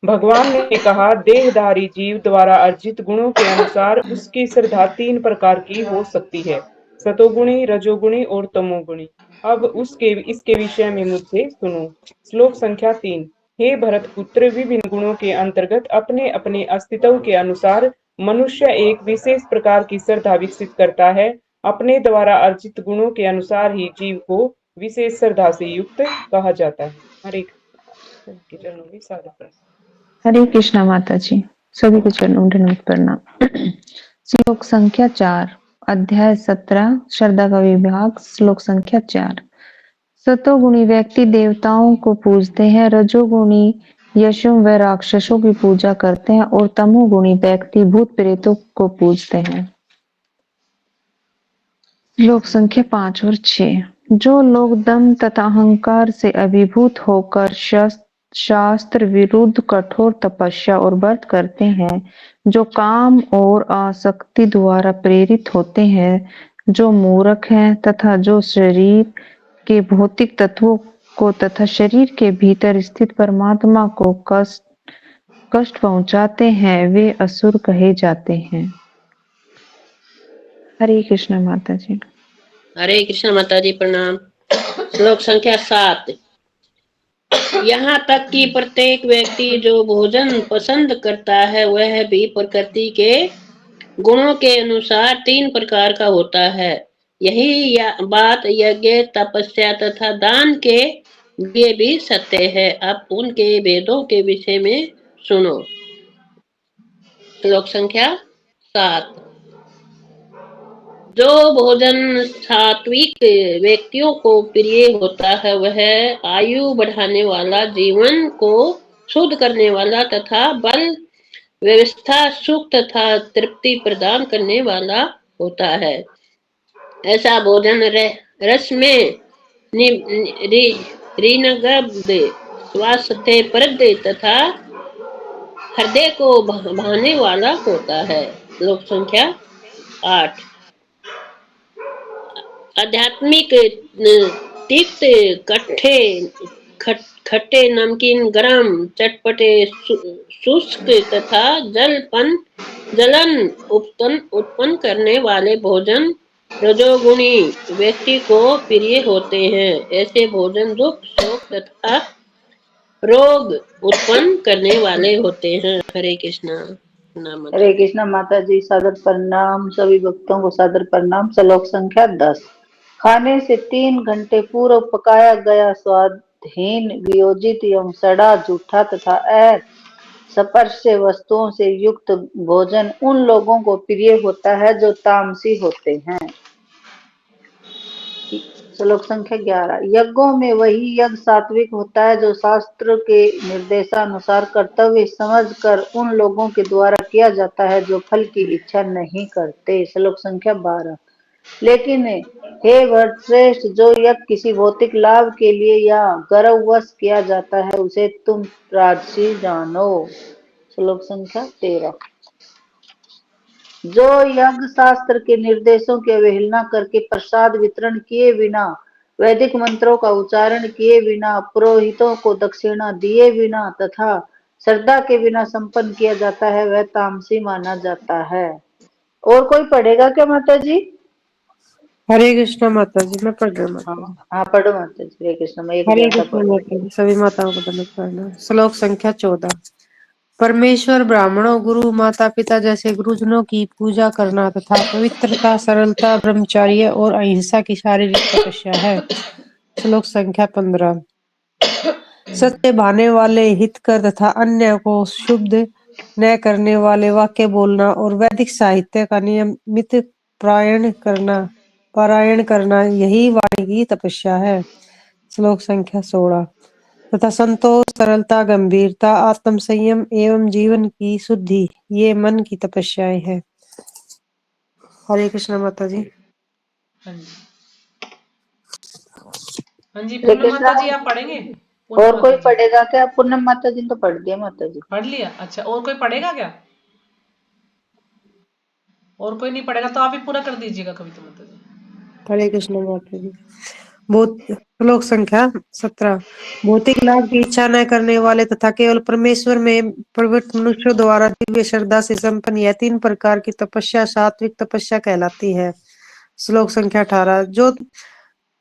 भगवान ने कहा, देहधारी जीव द्वारा अर्जित गुणों के अनुसार उसकी श्रद्धा 3 प्रकार की हो सकती है, सतोगुणी, रजोगुणी और तमोगुणी। अब इसके विषय में मुझसे सुनो। श्लोक संख्या 3। हे भरत पुत्र, विभिन्न गुणों के अंतर्गत अपने अपने अस्तित्व के अनुसार मनुष्य एक विशेष प्रकार की श्रद्धा विकसित करता है। अपने द्वारा अर्जित गुणों के अनुसार ही जीव को विशेष श्रद्धा से युक्त कहा जाता है। हरे हरे कृष्णा माता जी, सभी को चरणों में प्रणाम। श्लोक संख्या 4, अध्याय 17, श्रद्धा का विभाग, श्लोक संख्या 4। सतोगुणी व्यक्ति देवताओं को पूजते हैं, रजोगुणी यशों व राक्षसों की पूजा करते हैं और तमोगुणी व्यक्ति भूत प्रेतों को पूजते हैं। श्लोक संख्या 5 और 6। जो लोग दम तथा अहंकार से अभिभूत होकर शास्त्र विरुद्ध कठोर तपस्या और व्रत करते हैं, जो काम और आसक्ति द्वारा प्रेरित होते हैं, जो मूर्ख हैं तथा जो शरीर के भौतिक तत्वों को तथा शरीर के भीतर स्थित परमात्मा को कष्ट पहुंचाते हैं, वे असुर कहे जाते हैं। हरे कृष्ण माता जी। हरे कृष्ण माता जी प्रणाम। श्लोक संख्या 7। यहाँ तक कि प्रत्येक व्यक्ति जो भोजन पसंद करता है वह भी प्रकृति के गुणों के अनुसार 3 प्रकार का होता है। यही बात यज्ञ, तपस्या तथा दान के लिए भी सत्य है। अब उनके भेदों के विषय में सुनो। श्लोक संख्या 7। जो भोजन सात्विक व्यक्तियों को प्रिय होता है वह आयु बढ़ाने वाला, जीवन को शुद्ध करने वाला तथा बल, व्यवस्था, सुख तथा तृप्ति प्रदान करने वाला होता है। ऐसा भोजन रस में ऋणगब्ध, स्वास्थ्यप्रद तथा हृदय को भाने वाला होता है। श्लोक संख्या 8। आध्यात्मिक तिक्त, खट्टे, नमकीन, गरम, चटपटे, शुष्क तथा जलन उत्पन्न करने वाले भोजन रजोगुणी व्यक्ति को प्रिय होते हैं। ऐसे भोजन दुख, शोक तथा रोग उत्पन्न करने वाले होते हैं। हरे कृष्णा। हरे कृष्णा माता जी, सादर प्रणाम। सभी भक्तों को सादर प्रणाम। श्लोक संख्या 10। खाने से 3 घंटे पूर्व पकाया गया स्वादहीन, वियोजित एवं सड़ा, जूठा तथा अस्पर्श वस्तुओं से युक्त भोजन उन लोगों को प्रिय होता है जो तामसी होते हैं। श्लोक संख्या 11। यज्ञों में वही यज्ञ सात्विक होता है जो शास्त्र के निर्देशानुसार कर्तव्य समझकर उन लोगों के द्वारा किया जाता है जो फल की इच्छा नहीं करते। श्लोक संख्या 12। लेकिन हे वत्सश्रेष्ठ, जो यज्ञ किसी भौतिक लाभ के लिए या गर्ववश किया जाता है उसे तुम राजसी जानो। श्लोक संख्या 13। जो यज्ञ शास्त्र के निर्देशों की अवहेलना करके प्रसाद वितरण किए बिना, वैदिक मंत्रों का उच्चारण किए बिना, पुरोहितों को दक्षिणा दिए बिना तथा श्रद्धा के बिना संपन्न किया जाता है वह तामसी माना जाता है। और कोई पढ़ेगा क्या माता जी? हरे कृष्णा माता जी, मैं पढ़ रही हूँ माता जी। हाँ पढ़ो माता जी। हरे कृष्ण। मैं एक हरे ज्यादा कृष्णा पढ़ माता जी, सभी माताओं को दंडवत प्रणाम। श्लोक संख्या 14। परमेश्वर, ब्राह्मणों, गुरु, माता पिता जैसे गुरुजनों की पूजा करना तथा पवित्रता, सरलता, ब्रह्मचर्य और अहिंसा की शारीरिक तपस्या है। श्लोक संख्या 15। सत्य भाने वाले, हितकर तथा अन्य को शुभ न करने वाले वाक्य बोलना और वैदिक साहित्य का नियमित पारायण करना यही वाणी की तपस्या है। श्लोक संख्या 16। तथा संतोष, सरलता, गंभीरता, आत्म संयम एवं जीवन की शुद्धि ये मन की तपस्याएं हैं। हरे कृष्ण माता जी। हाँ जी, हाँ जी। हरे पूनम माता जी कृष्ण। आप पढ़ेंगे? पूनम और कोई माता जी पढ़ेगा क्या? पूनम माता जी ने तो पढ़ दिया माता जी। पढ़ लिया? अच्छा, और कोई पढ़ेगा क्या? और कोई नहीं पढ़ेगा तो आप ही पूरा कर दीजिएगा कविता माता जी। हरे कृष्ण माता जी। श्लोक संख्या 17। भौतिक लाभ की इच्छा न करने वाले तथा केवल परमेश्वर में प्रवृत्त मनुष्यों द्वारा दिव्य श्रद्धा से संपन्न यह 3 प्रकार की तपस्या सात्विक तपस्या कहलाती है। श्लोक संख्या 18। जो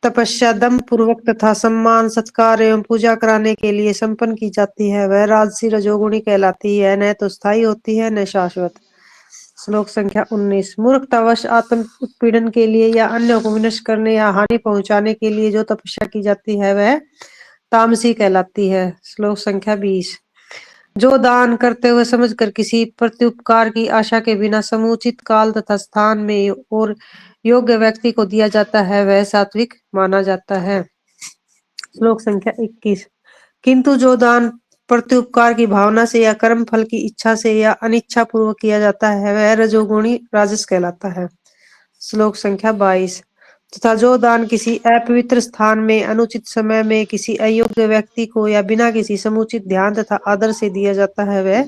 तपस्या दम पूर्वक तथा सम्मान, सत्कार एवं पूजा कराने के लिए संपन्न की जाती है वह राजसी रजोगुणी कहलाती है। न तो स्थायी होती है न शाश्वत। श्लोक संख्या 19। मूर्खतावश आत्म उत्पीड़न के लिए या अन्य को विनष्ट करने या हानि पहुंचाने के लिए जो तपस्या की जाती है वह तामसी कहलाती है। श्लोक संख्या 20। जो दान करते हुए समझकर किसी प्रत्युपकार की आशा के बिना समुचित काल तथा स्थान में और योग्य व्यक्ति को दिया जाता है वह सात्विक माना जाता है। श्लोक संख्या 21। किंतु जो दान प्रत्युपकार की भावना से या कर्म फल की इच्छा से या अनिच्छा पूर्वक किया जाता है वह रजोगुणी राजस कहलाता है। श्लोक संख्या 22। तथा जो दान किसी अपवित्र स्थान में अनुचित समय में किसी अयोग्य व्यक्ति को या बिना किसी समुचित ध्यान तथा आदर से दिया जाता है वह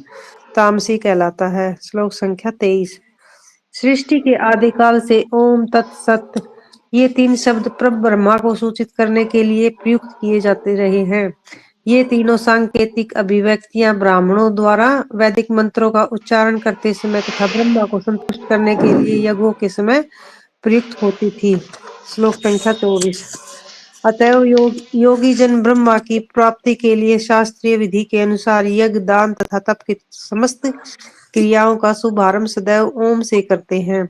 तामसी कहलाता है। श्लोक संख्या 23। सृष्टि के आदिकाल से ओम तत्सत ये 3 शब्द प्रभ ब्रह्मा को सूचित करने के लिए प्रयुक्त किए जाते रहे हैं। ये तीनों सांकेतिक अभिव्यक्तियां ब्राह्मणों द्वारा वैदिक मंत्रों का उच्चारण करते समय तथा ब्रह्मा को संतुष्ट करने के लिए यज्ञों के समय प्रयुक्त होती थी। श्लोक संख्या 24। अतएव योगी जन ब्रह्मा की प्राप्ति के लिए शास्त्रीय विधि के अनुसार यज्ञ, दान तथा तप की समस्त क्रियाओं का शुभारंभ सदैव ओम से करते हैं।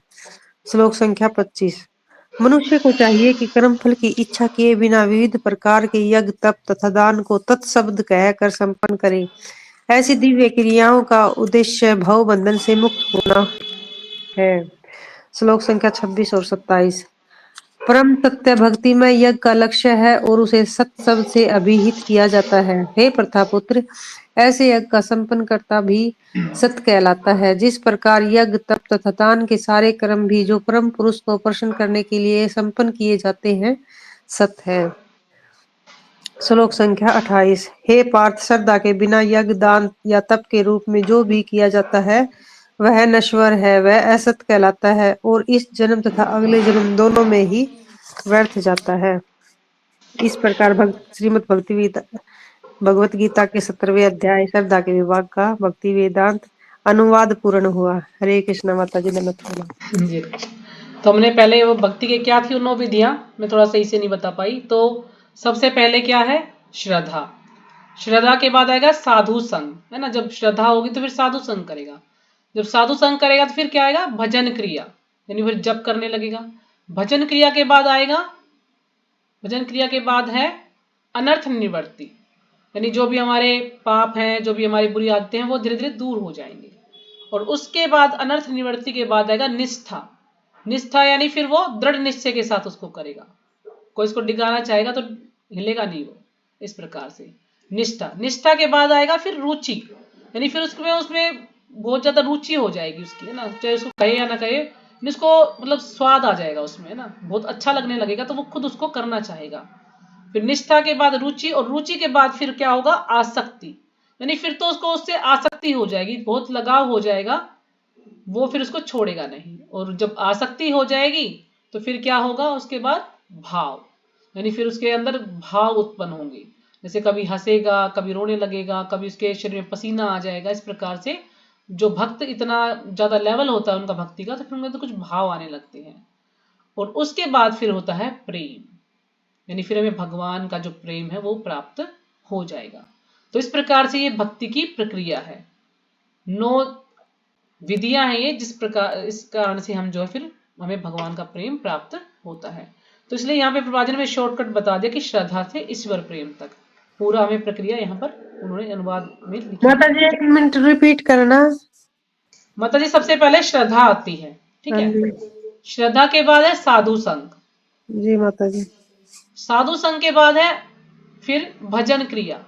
श्लोक संख्या 25। मनुष्य को चाहिए कि कर्मफल की इच्छा किए बिना विविध प्रकार के यज्ञ तप तथा दान को तत्शब्द कहकर संपन्न करे। ऐसी दिव्य क्रियाओं का उद्देश्य भव बंधन से मुक्त होना है। श्लोक संख्या 26 और 27। परम सत्य भक्ति में यज्ञ का लक्ष्य है और उसे सत शब्द से अभिहित किया जाता है। हे प्रथापुत्र, ऐसे यज्ञ का संपन्न करता भी सत कहलाता है। जिस प्रकार यज्ञ तप तथा दान के सारे कर्म भी जो परम पुरुष को प्रसन्न करने के लिए संपन्न किए जाते हैं, सत है। श्लोक संख्या 28। हे पार्थ, श्रद्धा के बिना यज्ञ दान या तप के रूप में जो भी किया जाता है वह नश्वर है, वह असत कहलाता है और इस जन्म तथा अगले जन्म दोनों में ही व्यर्थ जाता है। इस प्रकार श्रीमद् भगवत गीता के 17वें अध्याय श्रद्धा के विभाग का भक्ति वेदांत अनुवाद पूर्ण हुआ। हरे कृष्ण। माता जी नमस्ते। जी। तो हमने पहले वो भक्ति के क्या थी 9 विधियां, मैं थोड़ा सही से नहीं बता पाई। तो सबसे पहले क्या है? श्रद्धा। श्रद्धा के बाद आएगा साधु संग, है ना। जब श्रद्धा होगी तो फिर साधु संग करेगा। जब साधु संग करेगा तो फिर क्या आएगा? भजन क्रिया, यानी फिर जप करने लगेगा। भजन क्रिया के बाद आएगा, भजन क्रिया के बाद है अनर्थ निवृत्ति, यानी जो भी हमारे पाप हैं, जो भी हमारी बुरी आदतें हैं, वो धीरे धीरे दूर हो जाएंगे। और उसके बाद अनर्थ निवृत्ति के बाद आएगा निष्ठा। निष्ठा यानी फिर वो दृढ़ निश्चय के साथ उसको करेगा। कोई इसको डिगाना चाहेगा तो हिलेगा नहीं वो, इस प्रकार से। निष्ठा। निष्ठा के बाद आएगा फिर रुचि, यानी फिर उसमें बहुत ज्यादा रुचि हो जाएगी उसकी, है ना। चाहे उसको कहे या ना कहे, इसको मतलब स्वाद आ जाएगा उसमें, है ना। बहुत अच्छा लगने लगेगा तो वो खुद उसको करना चाहेगा। फिर निष्ठा के बाद रुचि, और रुचि के बाद फिर क्या होगा? आसक्ति, यानी फिर तो उसको उससे आसक्ति हो जाएगी, बहुत लगाव हो जाएगा, वो फिर उसको छोड़ेगा नहीं। और जब आसक्ति हो जाएगी तो फिर क्या होगा? उसके बाद भाव, यानी फिर उसके अंदर भाव उत्पन्न होंगे। जैसे कभी हंसेगा, कभी रोने लगेगा, कभी उसके शरीर में पसीना आ जाएगा। इस प्रकार से जो भक्त इतना ज्यादा लेवल होता है उनका भक्ति का, तो फिर उनमें तो कुछ भाव आने लगते हैं। और उसके बाद फिर होता है प्रेम, यानी फिर हमें भगवान का जो प्रेम है वो प्राप्त हो जाएगा। तो इस प्रकार से ये भक्ति की प्रक्रिया है। 9 विधियां हैं ये, जिस प्रकार इस कारण से हम जो है फिर हमें भगवान का प्रेम प्राप्त होता है। तो इसलिए यहाँ पे प्रवाचन में शॉर्टकट बता दिया कि श्रद्धा से ईश्वर प्रेम तक पूरा हमें प्रक्रिया यहाँ पर उन्होंने अनुवाद में लिखी माता है। जी 1 मिनट रिपीट करना। माता जी, सबसे पहले श्रद्धा आती है, ठीक हाँ है। जी। श्रद्धा के बाद है साधु संग। जी माता जी। साधु संग के बाद है फिर भजन क्रिया।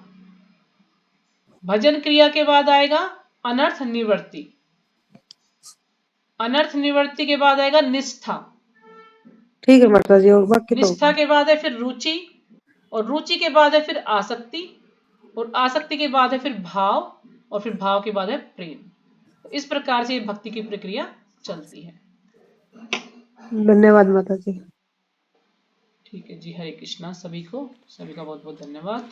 भजन क्रिया के बाद आएगा अनर्थ निवृत्ति। अनर्थ निवृत्ति के बाद आएगा निष्ठा। ठीक है माता जी, और बाकी तो निष्ठा के बाद है फिर रुचि, और रुचि के बाद है फिर आसक्ति, और आसक्ति के बाद है फिर भाव, और फिर भाव के बाद है प्रेम। इस प्रकार से भक्ति की प्रक्रिया चलती है। धन्यवाद माता जी। ठीक है जी। हरे कृष्णा सभी को, सभी का बहुत बहुत धन्यवाद।